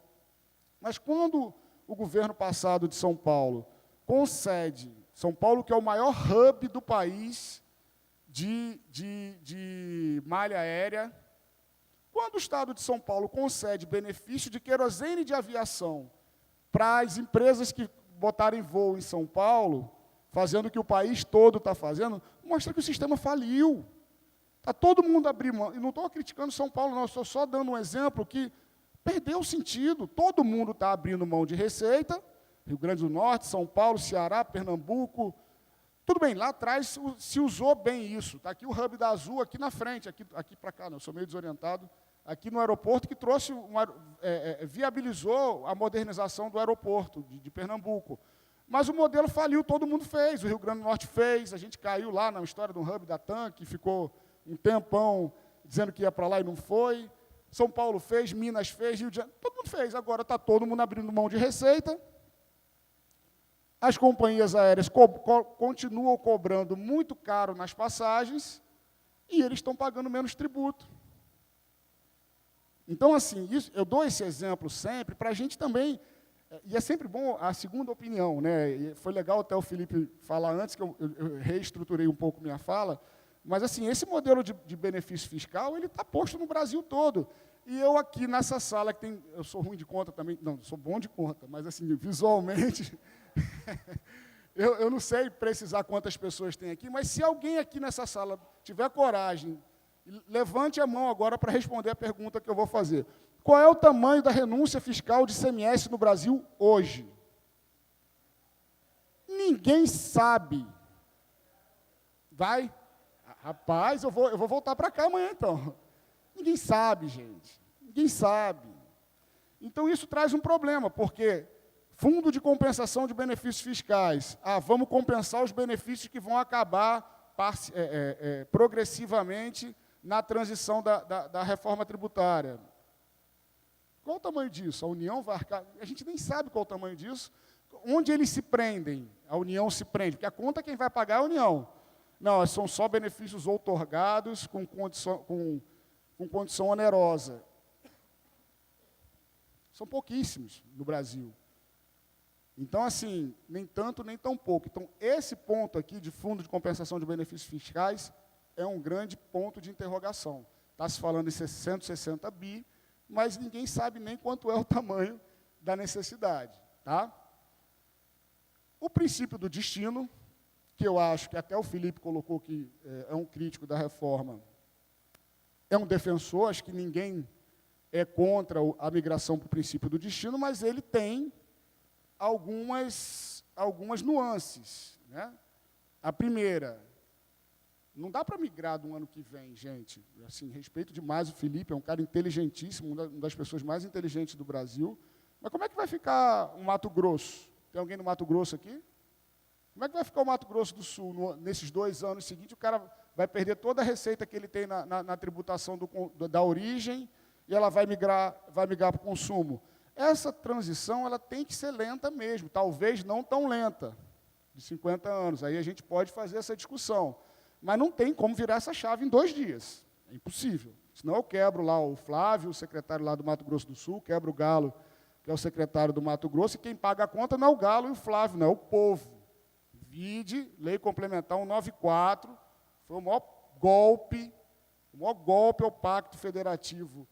Mas quando o governo passado de São Paulo concede, São Paulo, que é o maior hub do país de malha aérea, quando o Estado de São Paulo concede benefício de querosene de aviação para as empresas que botarem voo em São Paulo, fazendo o que o país todo está fazendo, mostra que o sistema faliu. Está todo mundo abrindo mão. E não estou criticando São Paulo, não, estou só dando um exemplo que perdeu o sentido. Todo mundo está abrindo mão de receita, Rio Grande do Norte, São Paulo, Ceará, Pernambuco. Tudo bem, lá atrás se usou bem isso. Está aqui o hub da Azul, aqui na frente, aqui para cá, eu sou meio desorientado, aqui no aeroporto, que trouxe, viabilizou a modernização do aeroporto de Pernambuco. Mas o modelo faliu, todo mundo fez, o Rio Grande do Norte fez, a gente caiu lá na história do hub da TAM, que ficou um tempão dizendo que ia para lá e não foi. São Paulo fez, Minas fez, Rio de Janeiro, todo mundo fez. Agora está todo mundo abrindo mão de receita. As companhias aéreas continuam cobrando muito caro nas passagens e eles estão pagando menos tributo. Então, assim, eu dou esse exemplo sempre para a gente também, e é sempre bom a segunda opinião, né? E foi legal até o Felipe falar antes, que eu reestruturei um pouco minha fala, mas, assim, esse modelo de benefício fiscal, ele está posto no Brasil todo. E eu aqui nessa sala, que tem, eu sou ruim de conta também, não, sou bom de conta, mas, assim, visualmente, eu não sei precisar quantas pessoas tem aqui, mas se alguém aqui nessa sala tiver coragem, levante a mão agora para responder a pergunta que eu vou fazer. Qual é o tamanho da renúncia fiscal de ICMS no Brasil hoje? Ninguém sabe. Vai? Rapaz, eu vou voltar para cá amanhã, então. Ninguém sabe, gente. Ninguém sabe. Então, isso traz um problema, porque fundo de compensação de benefícios fiscais. Vamos compensar os benefícios que vão acabar progressivamente na transição da reforma tributária. Qual o tamanho disso? A União vai arcar? A gente nem sabe qual o tamanho disso. Onde eles se prendem? A União se prende, porque a conta quem vai pagar é a União. Não, são só benefícios outorgados com condição onerosa. São pouquíssimos no Brasil. Então, assim, nem tanto, nem tão pouco. Então, esse ponto aqui de fundo de compensação de benefícios fiscais é um grande ponto de interrogação. Está se falando em 160 bi, mas ninguém sabe nem quanto é o tamanho da necessidade. Tá? O princípio do destino, que eu acho que até o Felipe colocou que é um crítico da reforma, é um defensor, acho que ninguém é contra a migração para o princípio do destino, mas ele tem algumas nuances. Né? A primeira, não dá para migrar do ano que vem, gente. Assim, respeito demais o Felipe, é um cara inteligentíssimo, uma das pessoas mais inteligentes do Brasil. Mas como é que vai ficar o Mato Grosso? Tem alguém no Mato Grosso aqui? Como é que vai ficar o Mato Grosso do Sul nesses 2 anos seguintes? O cara vai perder toda a receita que ele tem na tributação da origem e ela vai migrar para o consumo. Essa transição ela tem que ser lenta mesmo, talvez não tão lenta, de 50 anos. Aí a gente pode fazer essa discussão. Mas não tem como virar essa chave em 2 dias. É impossível. Senão eu quebro lá o Flávio, o secretário lá do Mato Grosso do Sul, quebro o Galo, que é o secretário do Mato Grosso, e quem paga a conta não é o Galo e o Flávio, não é o povo. Vide, Lei Complementar 194, foi o maior golpe ao Pacto Federativo.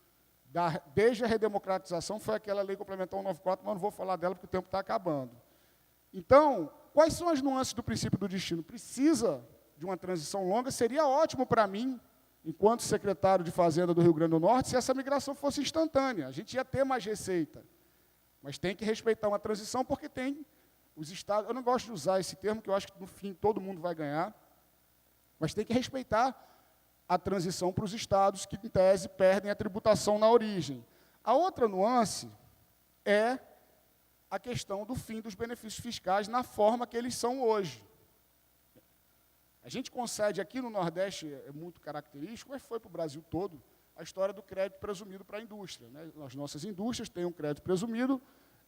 Desde a redemocratização foi aquela Lei Complementar 194, mas não vou falar dela porque o tempo está acabando. Então, quais são as nuances do princípio do destino? Precisa de uma transição longa, seria ótimo para mim, enquanto secretário de Fazenda do Rio Grande do Norte, se essa migração fosse instantânea. A gente ia ter mais receita. Mas tem que respeitar uma transição, porque tem os estados, eu não gosto de usar esse termo, que eu acho que, no fim, todo mundo vai ganhar, mas tem que respeitar a transição para os estados que, em tese, perdem a tributação na origem. A outra nuance é a questão do fim dos benefícios fiscais na forma que eles são hoje. A gente concede aqui no Nordeste, é muito característico, mas foi para o Brasil todo, a história do crédito presumido para a indústria, né? As nossas indústrias têm um crédito presumido,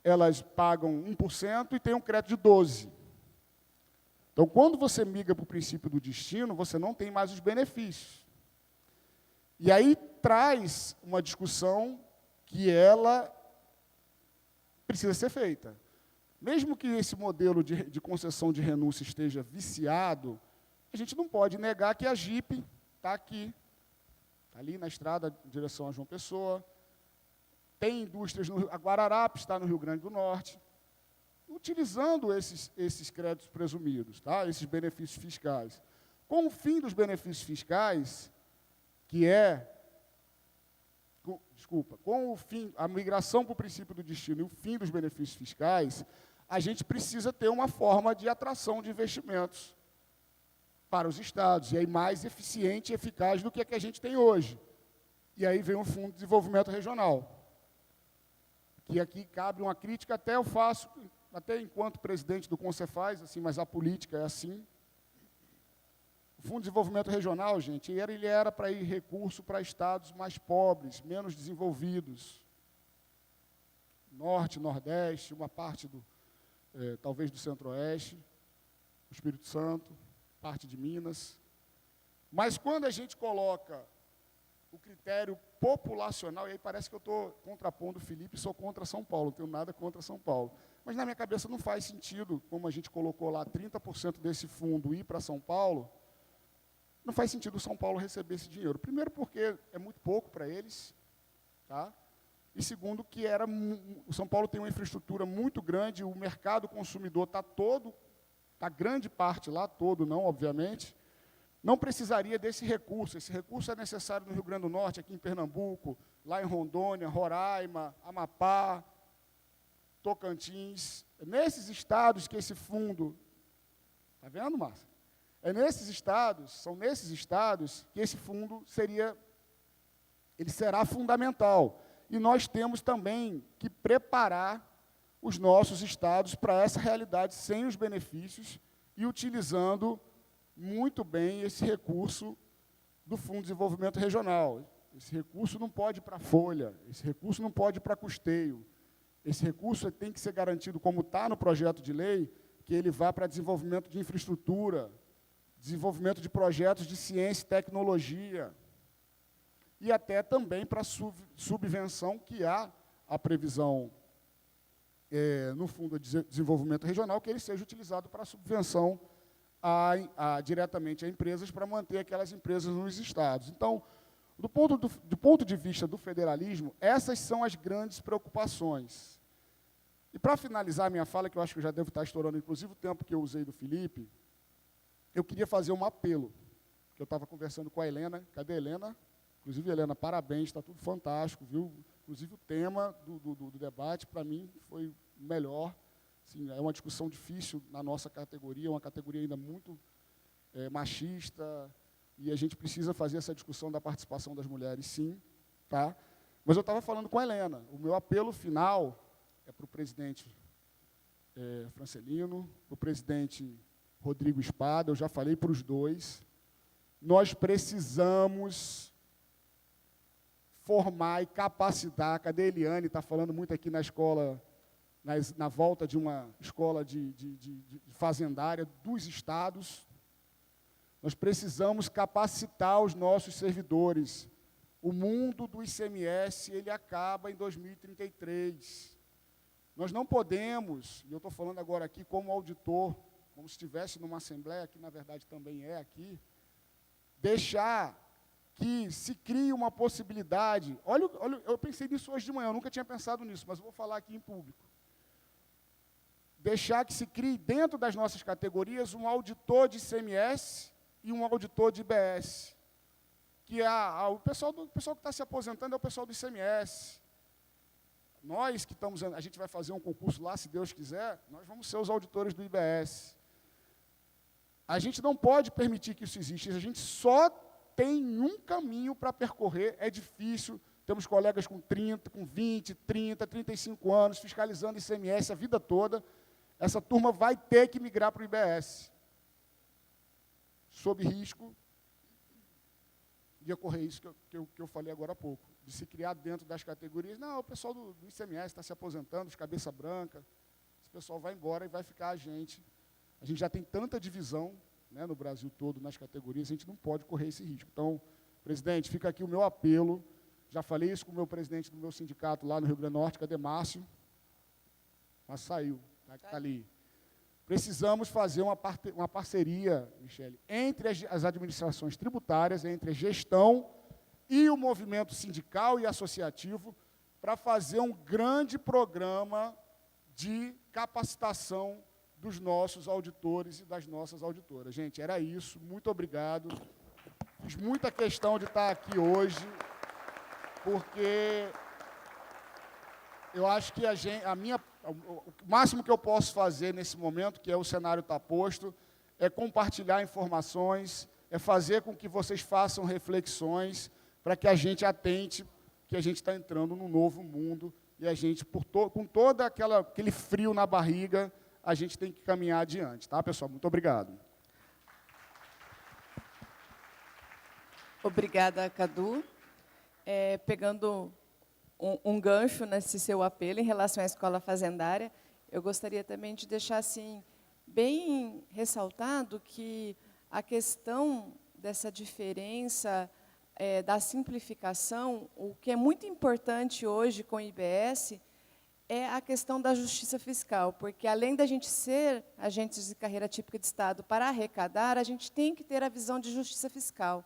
elas pagam 1% e têm um crédito de 12%. Então, quando você migra para o princípio do destino, você não tem mais os benefícios. E aí traz uma discussão que ela precisa ser feita. Mesmo que esse modelo de concessão de renúncia esteja viciado, a gente não pode negar que a Jeep está aqui, tá ali na estrada em direção a João Pessoa, tem indústrias a Guararapes, está no Rio Grande do Norte, utilizando esses créditos presumidos, tá? Esses benefícios fiscais. Com o fim dos benefícios fiscais, que é, com o fim, a migração para o princípio do destino e o fim dos benefícios fiscais, a gente precisa ter uma forma de atração de investimentos para os estados, e aí mais eficiente e eficaz do que a que a gente tem hoje. E aí vem o Fundo de Desenvolvimento Regional, que aqui cabe uma crítica, até eu faço, até enquanto presidente do Concefaz, assim, mas a política é assim. O Fundo de Desenvolvimento Regional, gente, ele era para ir recurso para estados mais pobres, menos desenvolvidos. Norte, Nordeste, uma parte talvez do Centro-Oeste, o Espírito Santo, parte de Minas. Mas quando a gente coloca o critério populacional, e aí parece que eu estou contrapondo o Felipe, sou contra São Paulo, não tenho nada contra São Paulo. Mas na minha cabeça não faz sentido, como a gente colocou lá, 30% desse fundo ir para São Paulo, não faz sentido o São Paulo receber esse dinheiro. Primeiro porque é muito pouco para eles, tá? E segundo que o São Paulo tem uma infraestrutura muito grande, o mercado consumidor está todo, está grande parte lá, todo não, obviamente, não precisaria desse recurso. Esse recurso é necessário no Rio Grande do Norte, aqui em Pernambuco, lá em Rondônia, Roraima, Amapá, Tocantins. É nesses estados que esse fundo... Está vendo, Márcia? São nesses estados que esse fundo será fundamental. E nós temos também que preparar os nossos estados para essa realidade sem os benefícios e utilizando muito bem esse recurso do Fundo de Desenvolvimento Regional. Esse recurso não pode ir para folha, esse recurso não pode ir para custeio. Esse recurso tem que ser garantido, como está no projeto de lei, que ele vá para desenvolvimento de infraestrutura, desenvolvimento de projetos de ciência e tecnologia, e até também para subvenção, que há a previsão no Fundo de Desenvolvimento Regional, que ele seja utilizado para subvenção diretamente a empresas, para manter aquelas empresas nos estados. Então, do ponto de vista do federalismo, essas são as grandes preocupações. E para finalizar a minha fala, que eu acho que eu já devo estar estourando, inclusive o tempo que eu usei do Felipe, eu queria fazer um apelo, que eu estava conversando com a Helena. Cadê a Helena? Inclusive, Helena, parabéns, está tudo fantástico, viu? Inclusive, o tema do debate, para mim, foi melhor. Sim, é uma discussão difícil na nossa categoria, uma categoria ainda muito machista, e a gente precisa fazer essa discussão da participação das mulheres, sim. Tá? Mas eu estava falando com a Helena, o meu apelo final é para o presidente Francelino, para o presidente Rodrigo Espada, eu já falei para os dois, nós precisamos formar e capacitar. Cadê a Eliane? Está falando muito aqui na escola, na volta de uma escola de fazendária dos estados. Nós precisamos capacitar os nossos servidores. O mundo do ICMS, ele acaba em 2033. Nós não podemos, e eu estou falando agora aqui como auditor, como se estivesse numa assembleia, que na verdade também é aqui, deixar que se crie uma possibilidade. Olha, eu pensei nisso hoje de manhã, eu nunca tinha pensado nisso, mas eu vou falar aqui em público. Deixar que se crie dentro das nossas categorias um auditor de ICMS e um auditor de IBS. Que o pessoal que está se aposentando é o pessoal do ICMS. nós que estamos, a gente vai fazer um concurso lá, se Deus quiser, nós vamos ser os auditores do IBS. A gente não pode permitir que isso exista, a gente só tem um caminho para percorrer, é difícil, temos colegas com 30, com 20, 30, 35 anos, fiscalizando ICMS a vida toda, essa turma vai ter que migrar para o IBS, sob risco de ocorrer isso que eu falei agora há pouco, de se criar dentro das categorias. Não, o pessoal do ICMS está se aposentando, os cabeça branca, esse pessoal vai embora e vai ficar a gente. A gente já tem tanta divisão, né, no Brasil todo, nas categorias, a gente não pode correr esse risco. Então, presidente, fica aqui o meu apelo, já falei isso com o meu presidente do meu sindicato lá no Rio Grande do Norte, cadê Márcio? Mas saiu, está ali. Precisamos fazer uma parceria, Michele, entre as administrações tributárias, entre a gestão e o movimento sindical e associativo, para fazer um grande programa de capacitação dos nossos auditores e das nossas auditoras. Gente, era isso. Muito obrigado. Fiz muita questão de estar aqui hoje, porque eu acho que o máximo que eu posso fazer nesse momento, que é o cenário está posto, é compartilhar informações, é fazer com que vocês façam reflexões, para que a gente atente que a gente está entrando num novo mundo, e a gente, com todo aquele frio na barriga, a gente tem que caminhar adiante. Tá, pessoal? Muito obrigado. Obrigada, Cadu. Pegando um gancho nesse seu apelo em relação à escola fazendária, eu gostaria também de deixar assim, bem ressaltado que a questão dessa diferença, da simplificação, o que é muito importante hoje com o IBS é a questão da justiça fiscal, porque além da gente ser agentes de carreira típica de Estado para arrecadar, a gente tem que ter a visão de justiça fiscal.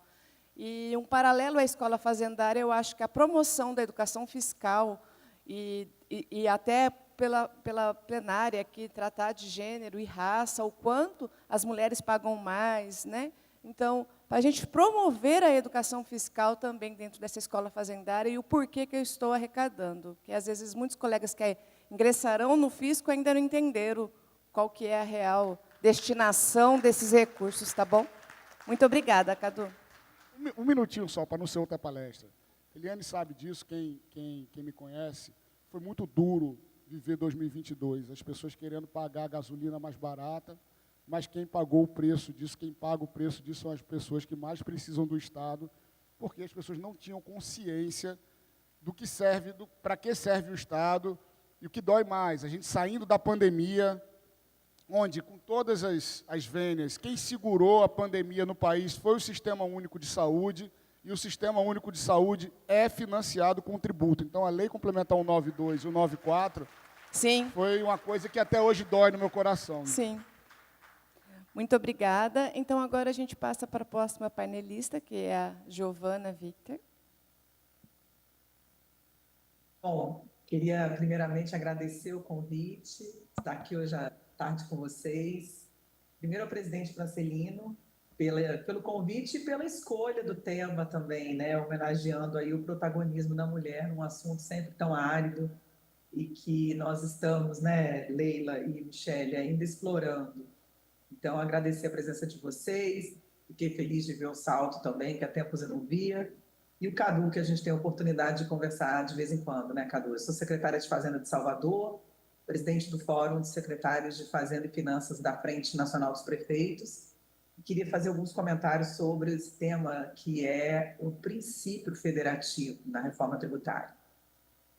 E um paralelo à escola fazendária, eu acho que a promoção da educação fiscal e até pela plenária aqui, tratar de gênero e raça, o quanto as mulheres pagam mais, né? Então, para a gente promover a educação fiscal também dentro dessa escola fazendária e o porquê que eu estou arrecadando, que às vezes muitos colegas que ingressarão no fisco ainda não entenderam qual que é a real destinação desses recursos, tá bom? Muito obrigada, Cadu. Um minutinho só, para não ser outra palestra. Eliane sabe disso, quem me conhece, foi muito duro viver 2022, as pessoas querendo pagar a gasolina mais barata, mas quem pagou o preço disso, quem paga o preço disso são as pessoas que mais precisam do Estado, porque as pessoas não tinham consciência do que serve, para que serve o Estado, e o que dói mais, a gente saindo da pandemia, onde, com todas as vênias, quem segurou a pandemia no país foi o Sistema Único de Saúde, e o Sistema Único de Saúde é financiado com tributo. Então, a Lei Complementar 192 e 194 Sim. Foi uma coisa que até hoje dói no meu coração. Sim. Muito obrigada. Então, agora a gente passa para a próxima painelista, que é a Giovana Victor. Bom, queria primeiramente agradecer o convite, estar aqui hoje à tarde com vocês. Primeiro ao presidente Francelino, pelo convite e pela escolha do tema também, né? Homenageando aí o protagonismo da mulher num assunto sempre tão árido e que nós estamos, né, Leila e Michele, ainda explorando. Então, agradecer a presença de vocês, fiquei feliz de ver o Salto também, que há tempos eu não via, e o Cadu, que a gente tem a oportunidade de conversar de vez em quando, né, Cadu? Eu sou secretária de Fazenda de Salvador, presidente do Fórum de Secretários de Fazenda e Finanças da Frente Nacional dos Prefeitos. Queria fazer alguns comentários sobre esse tema, que é o princípio federativo na reforma tributária.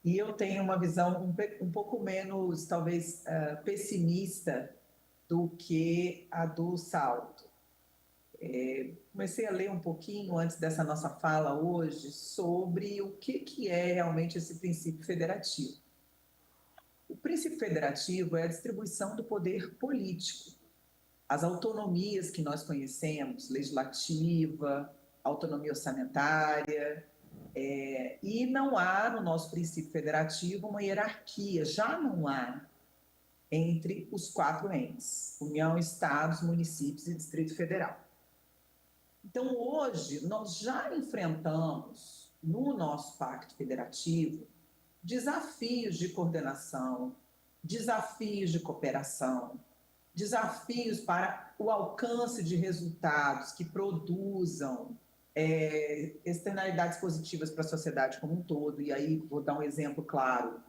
E eu tenho uma visão um pouco menos, talvez, pessimista do que a do Salto. Comecei a ler um pouquinho antes dessa nossa fala hoje sobre o que é realmente esse princípio federativo. O princípio federativo é a distribuição do poder político. As autonomias que nós conhecemos, legislativa, autonomia orçamentária, e não há no nosso princípio federativo uma hierarquia, já não há entre os 4 entes, União, Estados, municípios e Distrito Federal. Então, hoje, nós já enfrentamos, no nosso Pacto Federativo, desafios de coordenação, desafios de cooperação, desafios para o alcance de resultados que produzam externalidades positivas para a sociedade como um todo. E aí vou dar um exemplo claro.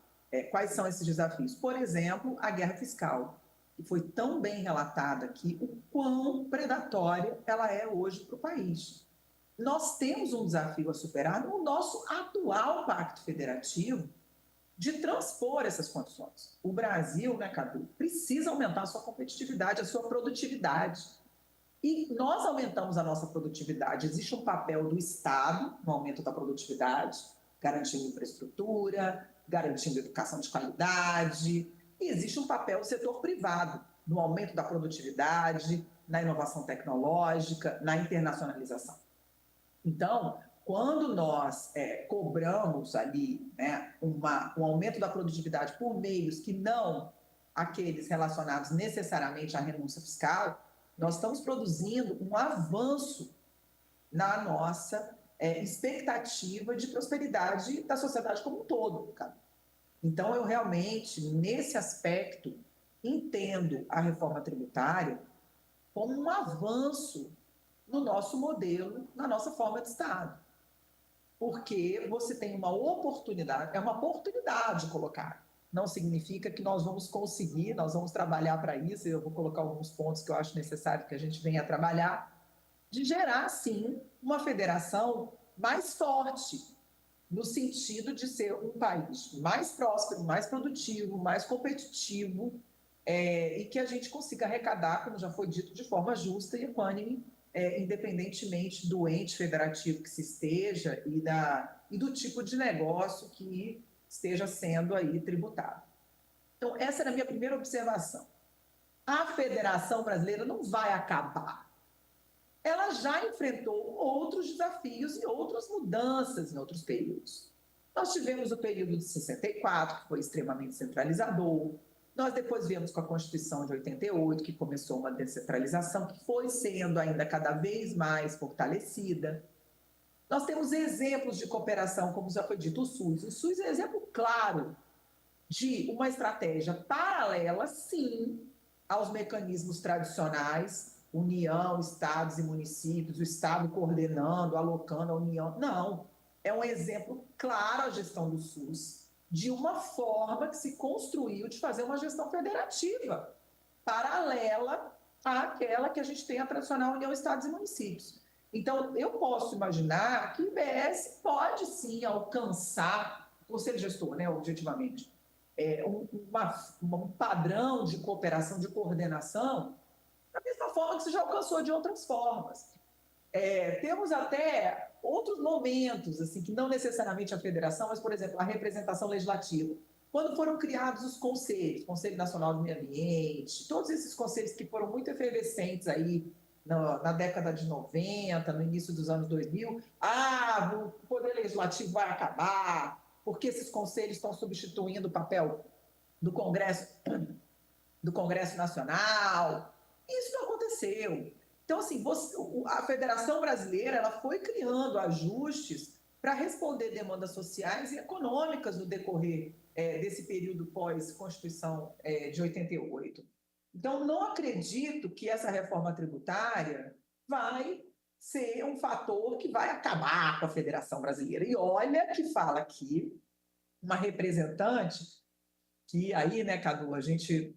Quais são esses desafios? Por exemplo, a guerra fiscal, que foi tão bem relatada aqui, o quão predatória ela é hoje para o país. Nós temos um desafio a superar no nosso atual pacto federativo de transpor essas condições. O Brasil, né, Cadu, precisa aumentar a sua competitividade, a sua produtividade. E nós aumentamos a nossa produtividade. Existe um papel do Estado no aumento da produtividade, garantindo infraestrutura, garantindo educação de qualidade. E existe um papel do setor privado no aumento da produtividade, na inovação tecnológica, na internacionalização. Então, quando nós cobramos ali, né, um aumento da produtividade por meios que não aqueles relacionados necessariamente à renúncia fiscal, nós estamos produzindo um avanço na nossa expectativa de prosperidade da sociedade como um todo. Cara. Então, eu realmente, nesse aspecto, entendo a reforma tributária como um avanço no nosso modelo, na nossa forma de Estado. Porque você tem uma oportunidade, é uma oportunidade colocar. Não significa que nós vamos conseguir, nós vamos trabalhar para isso, eu vou colocar alguns pontos que eu acho necessário que a gente venha trabalhar, de gerar, sim, uma federação mais forte, no sentido de ser um país mais próspero, mais produtivo, mais competitivo, e que a gente consiga arrecadar, como já foi dito, de forma justa e equânime, independentemente do ente federativo que se esteja e do tipo de negócio que esteja sendo aí tributado. Então, essa era a minha primeira observação. A Federação Brasileira não vai acabar. Ela já enfrentou outros desafios e outras mudanças em outros períodos. Nós tivemos o período de 64, que foi extremamente centralizador. Nós depois viemos com a Constituição de 88, que começou uma descentralização, que foi sendo ainda cada vez mais fortalecida. Nós temos exemplos de cooperação, como já foi dito, o SUS. O SUS é um exemplo claro de uma estratégia paralela, sim, aos mecanismos tradicionais, União, estados e municípios, o Estado coordenando, alocando a União. Não, é um exemplo claro a gestão do SUS, de uma forma que se construiu de fazer uma gestão federativa, paralela àquela que a gente tem a tradicional União, Estados e Municípios. Então, eu posso imaginar que o IBS pode, sim, alcançar, o Conselho Gestor, né, objetivamente, um padrão de cooperação, de coordenação, da mesma forma que se já alcançou de outras formas. Temos até outros momentos, assim, que não necessariamente a federação, mas, por exemplo, a representação legislativa. Quando foram criados os conselhos, Conselho Nacional do Meio Ambiente, todos esses conselhos que foram muito efervescentes aí na década de 90, no início dos anos 2000, o Poder Legislativo vai acabar, porque esses conselhos estão substituindo o papel do Congresso Nacional. Isso não aconteceu. Então, assim, a Federação Brasileira ela foi criando ajustes para responder demandas sociais e econômicas no decorrer desse período pós-Constituição de 88. Então, não acredito que essa reforma tributária vai ser um fator que vai acabar com a Federação Brasileira. E olha que fala aqui uma representante que aí, né, Cadu, a gente,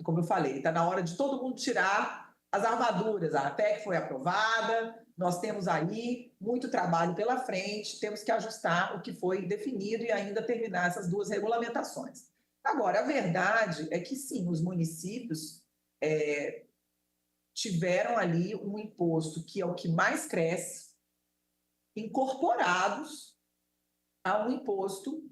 como eu falei, está na hora de todo mundo tirar as armaduras. A PEC foi aprovada, nós temos aí muito trabalho pela frente, temos que ajustar o que foi definido e ainda terminar essas duas regulamentações. Agora, a verdade é que, sim, os municípios tiveram ali um imposto que é o que mais cresce, incorporados a um imposto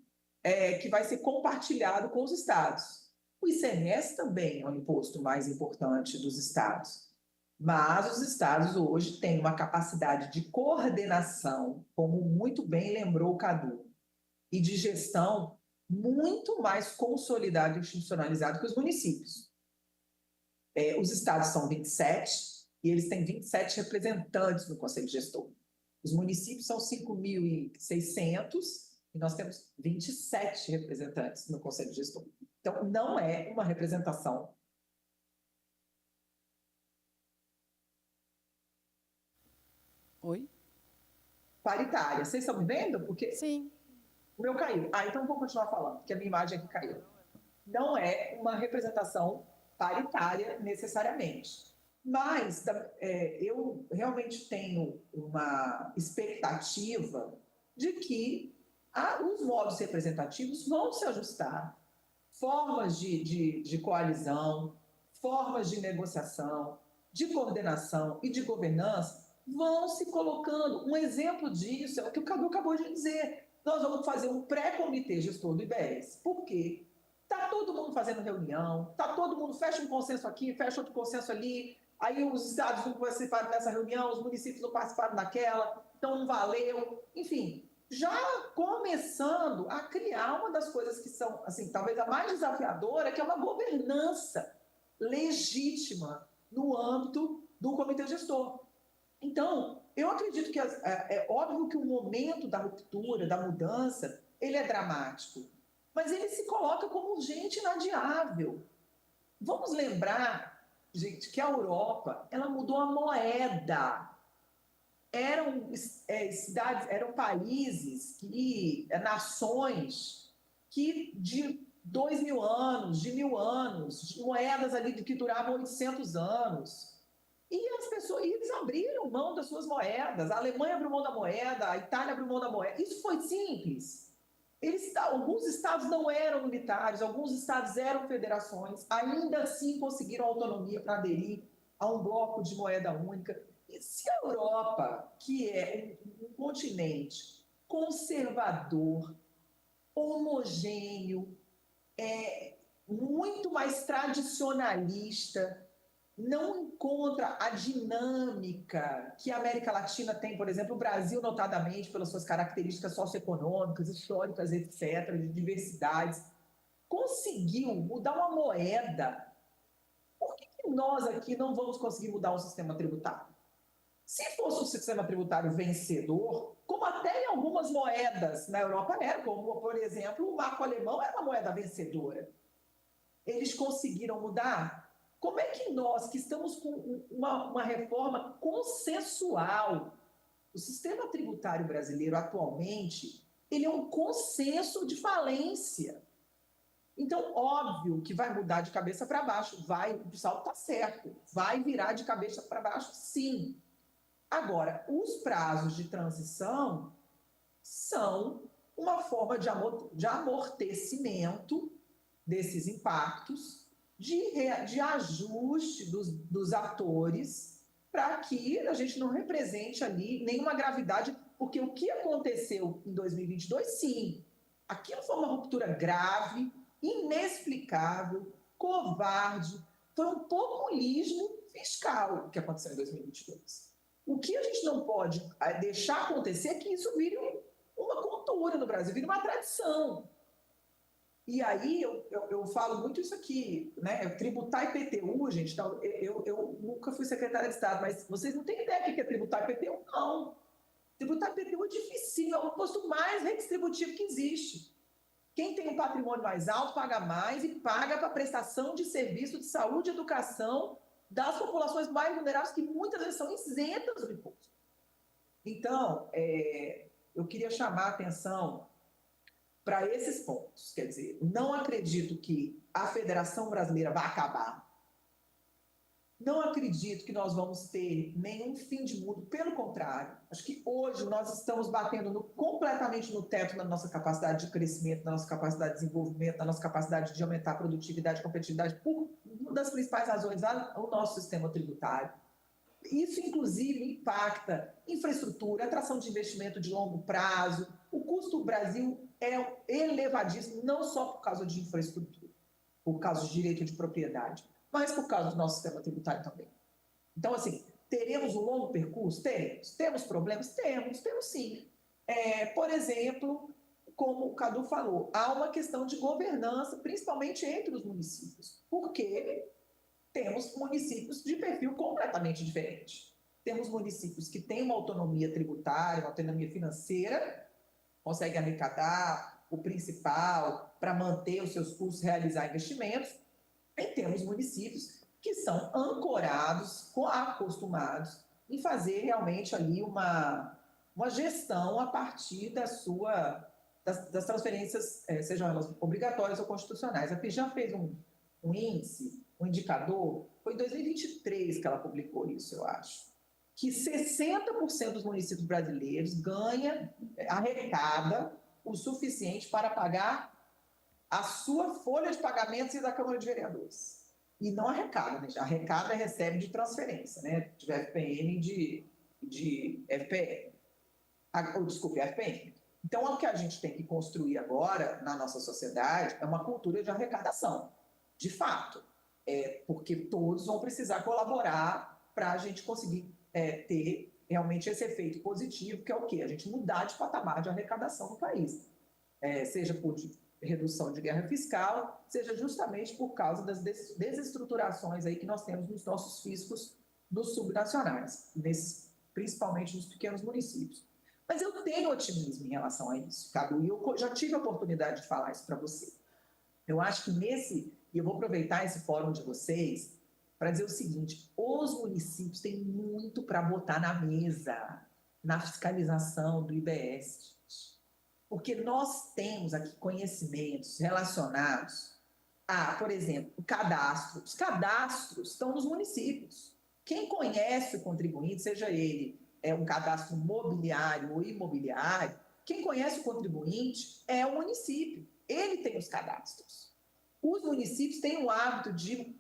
que vai ser compartilhado com os estados. O ICMS também é o imposto mais importante dos estados, mas os estados hoje têm uma capacidade de coordenação, como muito bem lembrou o Cadu, e de gestão muito mais consolidada e institucionalizada que os municípios. Os estados são 27 e eles têm 27 representantes no Conselho Gestor. Os municípios são 5.600 e nós temos 27 representantes no Conselho Gestor. Então, não é uma representação. Oi? Paritária. Vocês estão me vendo? Porque Sim. o meu caiu. Então vou continuar falando, porque a minha imagem aqui caiu. Não é uma representação paritária necessariamente. Mas eu realmente tenho uma expectativa de que os modos representativos vão se ajustar. Formas de coalizão, formas de negociação, de coordenação e de governança vão se colocando. Um exemplo disso é o que o Cadu acabou de dizer. Nós vamos fazer um pré-comitê gestor do IBS. Por quê? Está todo mundo fazendo reunião, está todo mundo, fecha um consenso aqui, fecha outro consenso ali, aí os estados não participaram dessa reunião, os municípios não participaram daquela, então não valeu. Enfim, já começando a criar uma das coisas que são, assim, talvez a mais desafiadora, que é uma governança legítima no âmbito do comitê gestor. Então, eu acredito que é óbvio que o momento da ruptura, da mudança, ele é dramático, mas ele se coloca como urgente e inadiável. Vamos lembrar, gente, que a Europa, ela mudou a moeda. Eram países, nações, que de 2.000 anos, de 1.000 anos, de moedas ali que duravam 800 anos. E as pessoas, eles abriram mão das suas moedas. A Alemanha abriu mão da moeda, a Itália abriu mão da moeda. Isso foi simples. Alguns estados não eram militares, alguns estados eram federações, ainda assim conseguiram autonomia para aderir a um bloco de moeda única. E se a Europa, que é um continente conservador, homogêneo, muito mais tradicionalista, não encontra a dinâmica que a América Latina tem, por exemplo, o Brasil, notadamente, pelas suas características socioeconômicas, históricas, etc., de diversidades, conseguiu mudar uma moeda. Por que nós aqui não vamos conseguir mudar um sistema tributário? Se fosse um sistema tributário vencedor, como até em algumas moedas na Europa era, como, por exemplo, o marco alemão era uma moeda vencedora. Eles conseguiram mudar? Como é que nós, que estamos com uma reforma consensual, o sistema tributário brasileiro atualmente, ele é um consenso de falência. Então, óbvio que vai mudar de cabeça para baixo, o salto está certo, vai virar de cabeça para baixo, sim. Agora, os prazos de transição são uma forma de amortecimento desses impactos, de ajuste dos atores, para que a gente não represente ali nenhuma gravidade, porque o que aconteceu em 2022, sim, aquilo foi uma ruptura grave, inexplicável, covarde, foi um populismo fiscal o que aconteceu em 2022. O que a gente não pode deixar acontecer é que isso vire uma cultura no Brasil, vire uma tradição. E aí eu falo muito isso aqui, né? Tributar IPTU, gente, então, eu nunca fui secretária de Estado, mas vocês não têm ideia do que é tributar IPTU, não. Tributar IPTU é difícil, é o imposto mais redistributivo que existe. Quem tem um patrimônio mais alto paga mais e paga para prestação de serviço de saúde e educação das populações mais vulneráveis, que muitas vezes são isentas do imposto. Então, eu queria chamar a atenção para esses pontos. Quer dizer, não acredito que a Federação Brasileira vai acabar. Não acredito que nós vamos ter nenhum fim de mundo. Pelo contrário, acho que hoje nós estamos batendo completamente no teto na nossa capacidade de crescimento, na nossa capacidade de desenvolvimento, na nossa capacidade de aumentar a produtividade e competitividade, por uma das principais razões, o nosso sistema tributário. Isso, inclusive, impacta infraestrutura, atração de investimento de longo prazo. O custo do Brasil é elevadíssimo, não só por causa de infraestrutura, por causa de direito de propriedade, mas por causa do nosso sistema tributário também. Então, assim, teremos um longo percurso? Teremos. Temos problemas? Temos sim. Por exemplo, como o Cadu falou, há uma questão de governança, principalmente entre os municípios, porque temos municípios de perfil completamente diferente. Temos municípios que têm uma autonomia tributária, uma autonomia financeira, consegue arrecadar o principal para manter os seus custos, realizar investimentos, e temos municípios que são ancorados, acostumados em fazer realmente ali uma gestão a partir das transferências, sejam elas obrigatórias ou constitucionais. A Fijan fez um índice, um indicador, foi em 2023 que ela publicou isso, eu acho, que 60% dos municípios brasileiros arrecada o suficiente para pagar a sua folha de pagamentos e da Câmara de Vereadores. E não arrecada, né? Arrecada recebe de transferência, né? De FPM e de FPM. Desculpe, FPM. Então, o que a gente tem que construir agora na nossa sociedade é uma cultura de arrecadação, de fato, porque todos vão precisar colaborar para a gente conseguir ter realmente esse efeito positivo, que é o quê? A gente mudar de patamar de arrecadação no país, seja por redução de guerra fiscal, seja justamente por causa das desestruturações aí que nós temos nos nossos fiscos dos subnacionais, principalmente nos pequenos municípios. Mas eu tenho otimismo em relação a isso, Cadu, e eu já tive a oportunidade de falar isso para você. Eu acho que e eu vou aproveitar esse fórum de vocês para dizer o seguinte: os municípios têm muito para botar na mesa, na fiscalização do IBS, porque nós temos aqui conhecimentos relacionados a, por exemplo, o cadastro. Os cadastros estão nos municípios. Quem conhece o contribuinte, seja ele um cadastro mobiliário ou imobiliário, quem conhece o contribuinte é o município. Ele tem os cadastros. Os municípios têm o hábito de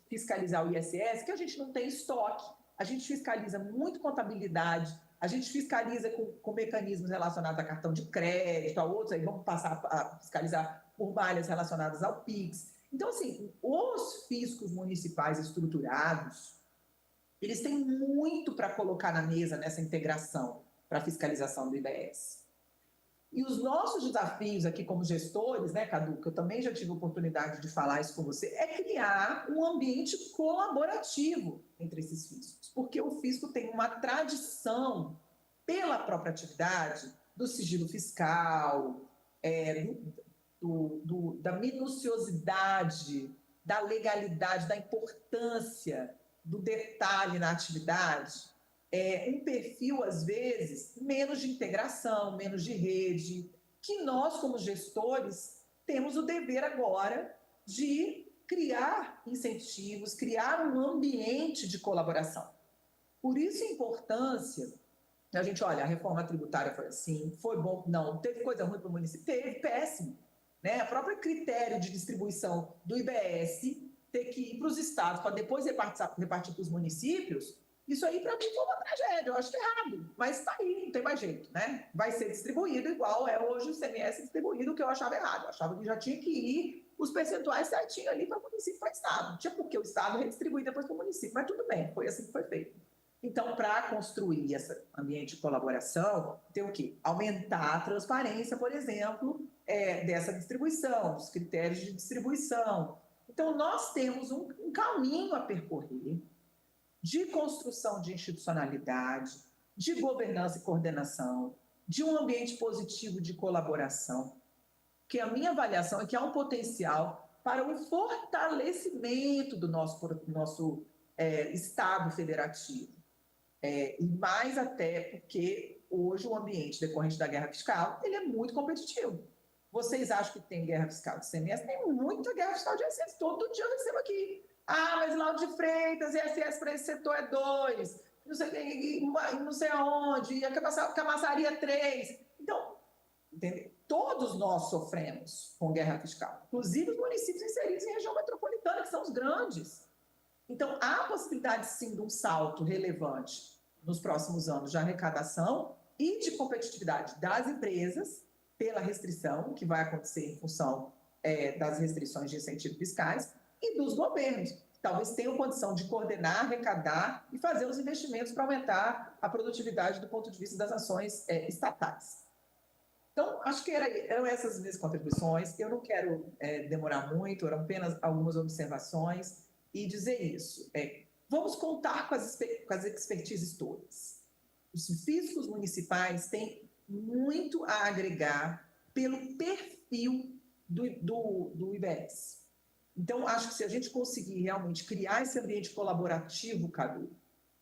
fiscalizar o ISS, que a gente não tem estoque. A gente fiscaliza muito contabilidade, a gente fiscaliza com mecanismos relacionados a cartão de crédito, a outros, aí vamos passar a fiscalizar por malhas relacionadas ao PIX. Então, assim, os fiscos municipais estruturados, eles têm muito para colocar na mesa nessa integração para a fiscalização do IBS. E os nossos desafios aqui como gestores, né, Cadu, que eu também já tive a oportunidade de falar isso com você, é criar um ambiente colaborativo entre esses fiscos, porque o fisco tem uma tradição, pela própria atividade, do sigilo fiscal, da minuciosidade, da legalidade, da importância do detalhe na atividade, um perfil, às vezes, menos de integração, menos de rede, que nós, como gestores, temos o dever agora de criar incentivos, criar um ambiente de colaboração. Por isso a importância, a gente, olha, a reforma tributária foi assim, foi bom, não, teve coisa ruim para o município? Teve, péssimo. Né? O próprio critério de distribuição do IBS ter que ir para os estados para depois repartir para os municípios, isso aí, para mim, foi uma tragédia. Eu acho errado, mas está aí, não tem mais jeito, né? Vai ser distribuído igual é hoje o ICMS distribuído, o que eu achava errado. Eu achava que já tinha que ir os percentuais certinhos ali para o município e para o estado. Não tinha por que o estado redistribuir depois para o município, mas tudo bem, foi assim que foi feito. Então, para construir esse ambiente de colaboração, tem o quê? Aumentar a transparência, por exemplo, dessa distribuição, dos critérios de distribuição. Então, nós temos um caminho a percorrer de construção de institucionalidade, de governança e coordenação, de um ambiente positivo de colaboração, que a minha avaliação é que há um potencial para o fortalecimento do nosso Estado federativo. E mais até porque hoje o ambiente decorrente da guerra fiscal ele é muito competitivo. Vocês acham que tem guerra fiscal de ICMS? Tem muita guerra fiscal de ISS. Todo dia eu recebo aqui. Mas Lauro de Freitas, ISS para esse setor é 2, não sei aonde, e a Camaçaria 3. Então, entendeu? Todos nós sofremos com guerra fiscal, inclusive os municípios inseridos em região metropolitana, que são os grandes. Então, há possibilidade, sim, de um salto relevante nos próximos anos de arrecadação e de competitividade das empresas, pela restrição que vai acontecer em função das restrições de incentivos fiscais, e dos governos, que talvez tenham condição de coordenar, arrecadar e fazer os investimentos para aumentar a produtividade do ponto de vista das ações estatais. Então, acho que eram essas minhas contribuições. Eu não quero demorar muito, eram apenas algumas observações, e dizer isso. Vamos contar com as expertises todas. Os fiscos municipais têm muito a agregar pelo perfil do IBS. Então, acho que se a gente conseguir realmente criar esse ambiente colaborativo, Cadu,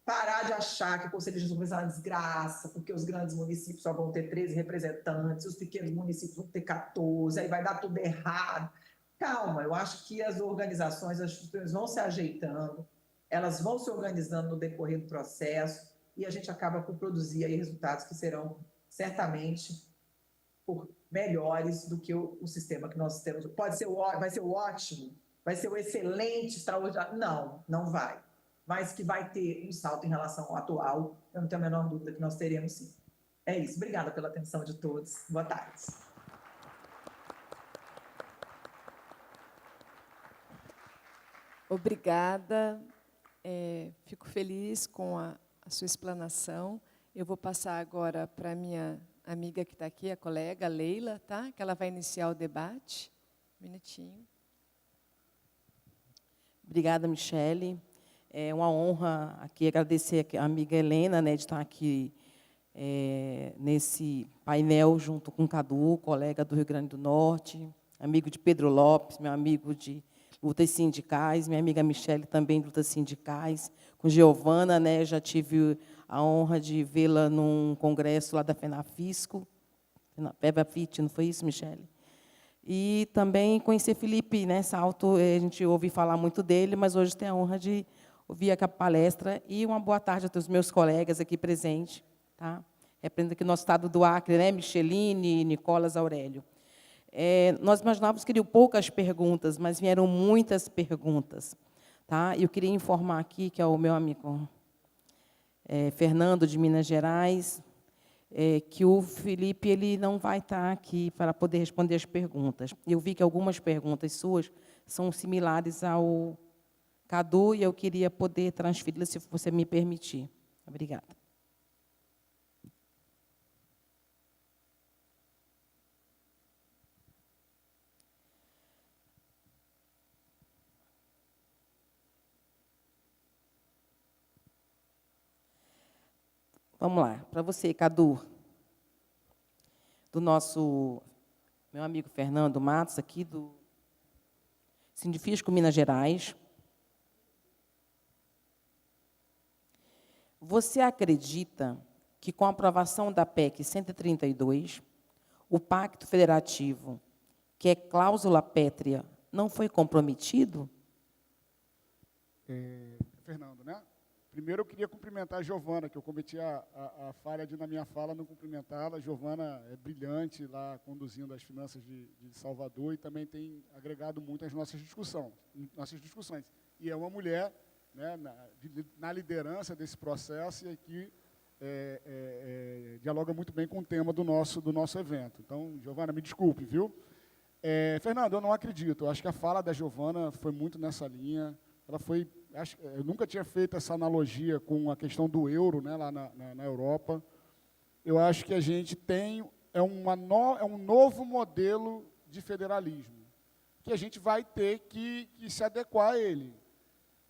parar de achar que o Conselho de Gestão é uma desgraça, porque os grandes municípios só vão ter 13 representantes, os pequenos municípios vão ter 14, aí vai dar tudo errado. Calma, eu acho que as organizações, as instituições vão se ajeitando, elas vão se organizando no decorrer do processo e a gente acaba por produzir aí resultados que serão certamente melhores do que o sistema que nós temos. Vai ser o ótimo, vai ser o excelente, extraordinário. Não vai. Mas que vai ter um salto em relação ao atual, eu não tenho a menor dúvida que nós teremos sim. É isso. Obrigada pela atenção de todos. Boa tarde. Obrigada. Fico feliz com a sua explanação. Eu vou passar agora para a minha amiga que está aqui, a colega Leila, tá? Que ela vai iniciar o debate. Um minutinho. Obrigada, Michele. É uma honra aqui agradecer a amiga Helena, né, de estar aqui nesse painel junto com o Cadu, colega do Rio Grande do Norte, amigo de Pedro Lopes, meu amigo de lutas sindicais, minha amiga Michele também de lutas sindicais, com Giovana, né, já tive a honra de vê-la num congresso lá da FENAFISCO, FEBAFIT, não foi isso, Michele? E também conhecer Felipe, né, Salto, a gente ouve falar muito dele, mas hoje tem a honra de ouvir aqui a palestra, e uma boa tarde a todos os meus colegas aqui presentes, tá? Representando aqui o nosso estado do Acre, né, Micheline e Nicolas Aurélio. Nós imaginávamos que teriam poucas perguntas, mas vieram muitas perguntas, tá? Eu queria informar aqui que é o meu amigo Fernando, de Minas Gerais, que o Felipe ele não vai estar aqui para poder responder as perguntas. Eu vi que algumas perguntas suas são similares ao Cadu, e eu queria poder transferi-la, se você me permitir. Obrigada. Vamos lá, para você, Cadu, do nosso meu amigo Fernando Matos, aqui do Sindifisco Minas Gerais. Você acredita que, com a aprovação da PEC 132, o Pacto Federativo, que é cláusula pétrea, não foi comprometido? Fernando, né? Primeiro, eu queria cumprimentar a Giovana, que eu cometi a falha de, na minha fala, não cumprimentá-la. A Giovana é brilhante lá, conduzindo as finanças de Salvador, e também tem agregado muito às nossas discussões. E é uma mulher, né, na liderança desse processo, e aqui dialoga muito bem com o tema do nosso evento. Então, Giovana, me desculpe, viu? Fernando, eu não acredito. Eu acho que a fala da Giovana foi muito nessa linha. Ela foi... eu nunca tinha feito essa analogia com a questão do euro, né, lá na Europa. Eu acho que a gente tem um novo modelo de federalismo, que a gente vai ter que se adequar a ele.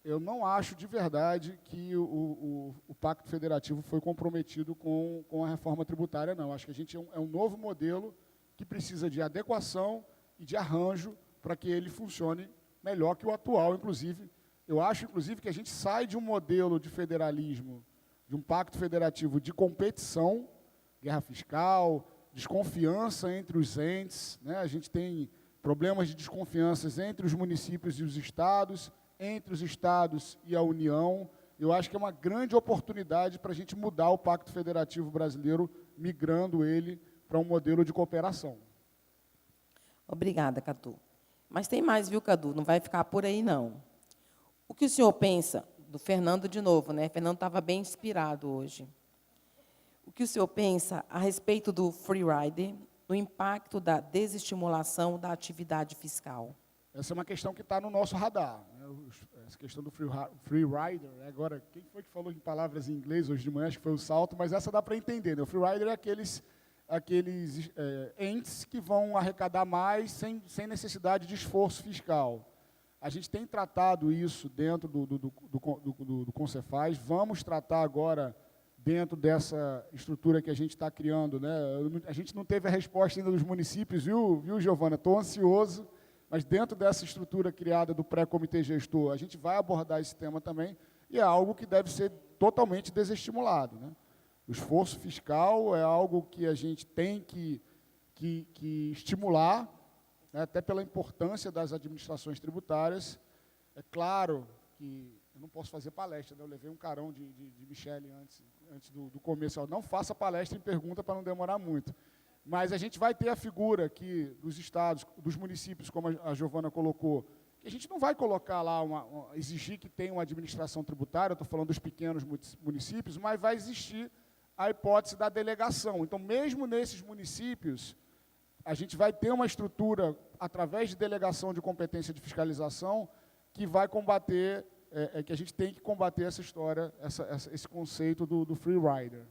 Eu não acho de verdade que o Pacto Federativo foi comprometido com a reforma tributária, não. Acho que a gente é um novo modelo que precisa de adequação e de arranjo para que ele funcione melhor que o atual, inclusive. Eu acho, inclusive, que a gente sai de um modelo de federalismo, de um pacto federativo de competição, guerra fiscal, desconfiança entre os entes, né? A gente tem problemas de desconfianças entre os municípios e os estados, entre os estados e a União. Eu acho que é uma grande oportunidade para a gente mudar o Pacto Federativo Brasileiro, migrando ele para um modelo de cooperação. Obrigada, Cadu. Mas tem mais, viu, Cadu? Não vai ficar por aí, não. O que o senhor pensa, do Fernando de novo, né? Fernando estava bem inspirado hoje. O que o senhor pensa a respeito do free rider, do impacto da desestimulação da atividade fiscal? Essa é uma questão que está no nosso radar, né? Essa questão do free rider. Agora, quem foi que falou em palavras em inglês hoje de manhã? Acho que foi o Salto, mas essa dá para entender, né? O free rider é aqueles entes que vão arrecadar mais sem necessidade de esforço fiscal. A gente tem tratado isso dentro do Concefaz, vamos tratar agora dentro dessa estrutura que a gente está criando, né? A gente não teve a resposta ainda dos municípios, viu, Giovana? Estou ansioso, mas dentro dessa estrutura criada do pré-comitê gestor, a gente vai abordar esse tema também, e é algo que deve ser totalmente desestimulado, né? O esforço fiscal é algo que a gente tem que estimular, né, até pela importância das administrações tributárias. É claro que eu não posso fazer palestra, né? Eu levei um carão de Michele antes do começo. Não faça palestra em pergunta para não demorar muito. Mas a gente vai ter a figura aqui dos estados, dos municípios, como a Giovana colocou, que a gente não vai colocar lá, exigir que tenha uma administração tributária, estou falando dos pequenos municípios, mas vai existir a hipótese da delegação. Então, mesmo nesses municípios, a gente vai ter uma estrutura, através de delegação de competência de fiscalização, que vai combater, que a gente tem que combater essa história, esse conceito do free rider.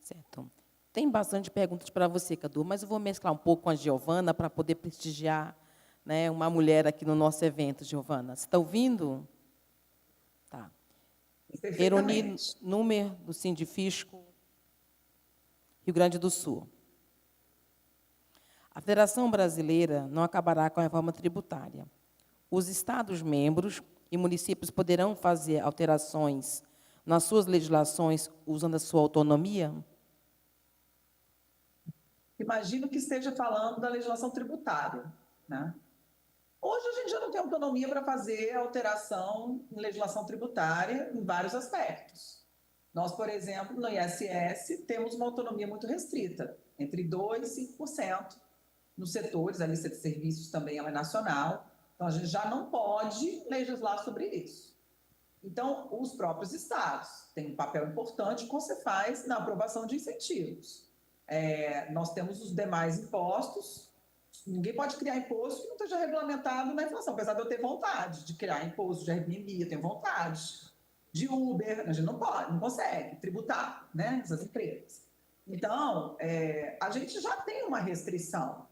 Certo. Tem bastante perguntas para você, Cadu, mas eu vou mesclar um pouco com a Giovana para poder prestigiar, né, uma mulher aqui no nosso evento, Giovana. Você está ouvindo? Tá. Eroni Númer, do Sindifisco, Rio Grande do Sul. A Federação Brasileira não acabará com a reforma tributária. Os Estados-membros e municípios poderão fazer alterações nas suas legislações usando a sua autonomia? Imagino que esteja falando da legislação tributária, né? Hoje a gente já não tem autonomia para fazer alteração em legislação tributária em vários aspectos. Nós, por exemplo, no ISS, temos uma autonomia muito restrita, entre 2% e 5%. Nos setores, a lista de serviços também ela é nacional, então a gente já não pode legislar sobre isso. Então, os próprios estados têm um papel importante que você faz na aprovação de incentivos. Nós temos os demais impostos. Ninguém pode criar imposto que não esteja regulamentado na inflação, apesar de eu ter vontade de criar imposto de Airbnb, eu tenho vontade. De Uber, a gente não pode, não consegue tributar, né, essas empresas. Então, a gente já tem uma restrição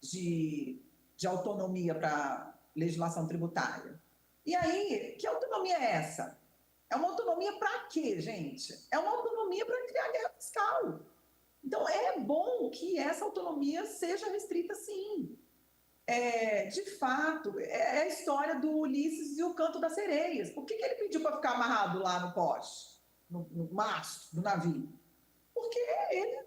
de autonomia para legislação tributária. E aí, que autonomia é essa? É uma autonomia para quê, gente? É uma autonomia para criar guerra fiscal. Então, é bom que essa autonomia seja restrita, sim. De fato, é a história do Ulisses e o Canto das Sereias. Por que ele pediu para ficar amarrado lá no poste, no mastro do navio? Porque ele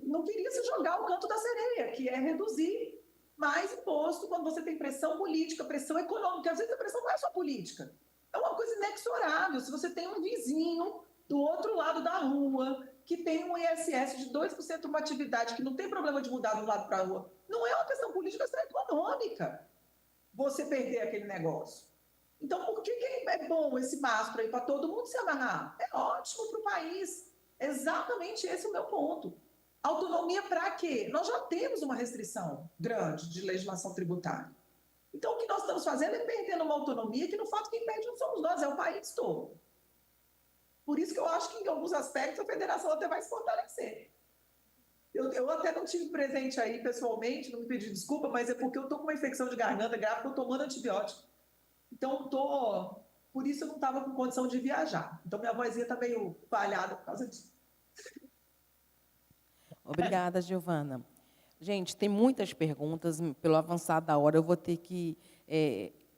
não queria se jogar o canto da sereia, que é reduzir mais imposto quando você tem pressão política, pressão econômica. Às vezes a pressão não é só política, é uma coisa inexorável. Se você tem um vizinho do outro lado da rua que tem um ISS de 2% uma atividade que não tem problema de mudar de um lado para o outro, não é uma questão política, é uma questão econômica você perder aquele negócio. Então, por que é bom esse mastro aí para todo mundo se amarrar? É ótimo para o país. Exatamente esse é o meu ponto. Autonomia para quê? Nós já temos uma restrição grande de legislação tributária. Então, o que nós estamos fazendo é perdendo uma autonomia que, no fato, quem perde não somos nós, é o país todo. Por isso que eu acho que, em alguns aspectos, a federação até vai se fortalecer. Eu até não tive presente aí, pessoalmente, não me pedi desculpa, mas é porque eu estou com uma infecção de garganta grave, estou tomando antibiótico. Então, por isso eu não estava com condição de viajar. Então, minha vozinha está meio falhada por causa disso. Obrigada, Giovana. Gente, tem muitas perguntas. Pelo avançar da hora, eu vou ter que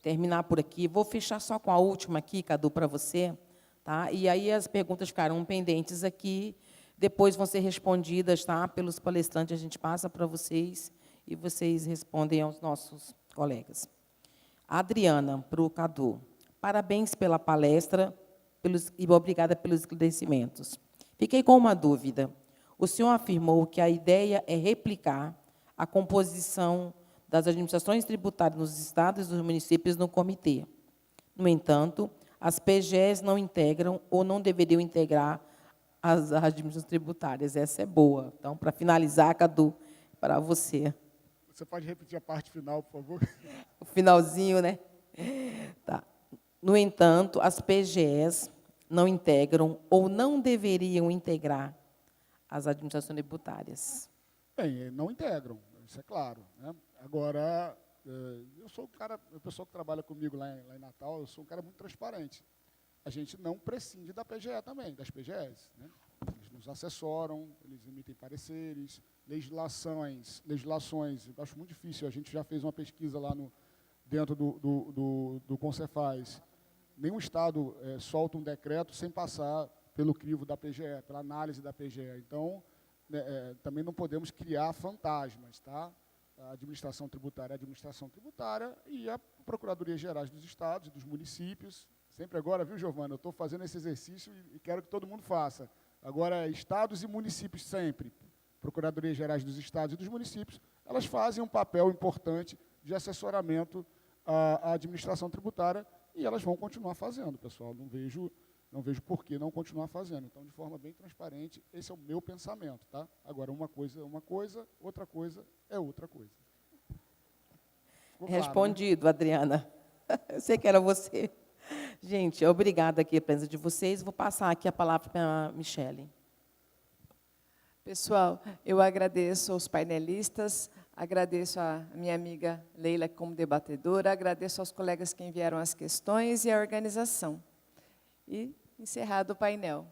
terminar por aqui. Vou fechar só com a última aqui, Cadu, para você. Tá? E aí as perguntas ficarão pendentes aqui. Depois vão ser respondidas, tá, pelos palestrantes. A gente passa para vocês e vocês respondem aos nossos colegas. A Adriana, para o Cadu. Parabéns pela palestra e obrigada pelos esclarecimentos. Fiquei com uma dúvida. O senhor afirmou que a ideia é replicar a composição das administrações tributárias nos estados e nos municípios no comitê. No entanto, as PGEs não integram ou não deveriam integrar as administrações tributárias. Essa é boa. Então, para finalizar, Cadu, para você. Você pode repetir a parte final, por favor? O finalzinho, né? Tá. No entanto, as PGEs não integram ou não deveriam integrar as administrações tributárias. Bem, não integram, isso é claro, né? Agora, eu sou um cara, o pessoal que trabalha comigo lá em Natal, eu sou um cara muito transparente. a gente não prescinde da PGE também, das PGEs. Né? Eles nos assessoram, eles emitem pareceres, legislações, eu acho muito difícil, a gente já fez uma pesquisa lá dentro do Concefaz, nenhum Estado solta um decreto sem passar pelo crivo da PGE, pela análise da PGE. Então, também não podemos criar fantasmas, tá? A administração tributária é a administração tributária e a Procuradoria Gerais dos Estados e dos municípios. Sempre agora, viu, Giovana? Eu estou fazendo esse exercício e quero que todo mundo faça. Agora, estados e municípios sempre, Procuradoria Gerais dos Estados e dos municípios, elas fazem um papel importante de assessoramento à administração tributária e elas vão continuar fazendo, pessoal. Não vejo por que não continuar fazendo. Então, de forma bem transparente, esse é o meu pensamento, tá? Agora, uma coisa é uma coisa, outra coisa é outra coisa. Ficou claro, Respondido, né? Adriana. Eu sei que era você. Gente, obrigada aqui a presença de vocês. Vou passar aqui a palavra para a Michele. Pessoal, eu agradeço aos painelistas, agradeço a minha amiga Leila como debatedora, agradeço aos colegas que enviaram as questões e à organização. E encerrado o painel.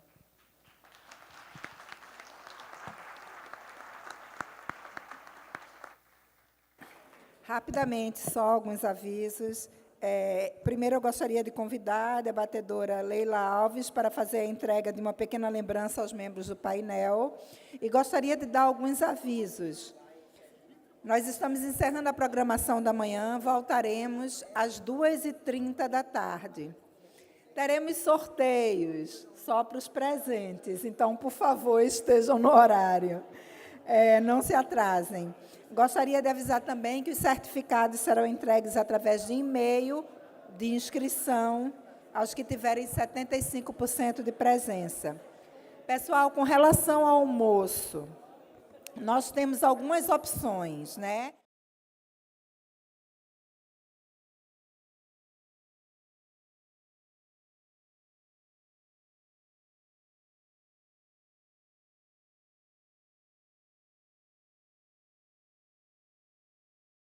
Rapidamente, só alguns avisos. Primeiro, eu gostaria de convidar a debatedora Leila Alves para fazer a entrega de uma pequena lembrança aos membros do painel. E gostaria de dar alguns avisos. Nós estamos encerrando a programação da manhã, voltaremos às 2h30 da tarde. Teremos sorteios, só para os presentes, então, por favor, estejam no horário. Não se atrasem. Gostaria de avisar também que os certificados serão entregues através de e-mail de inscrição aos que tiverem 75% de presença. Pessoal, com relação ao almoço, nós temos algumas opções, né?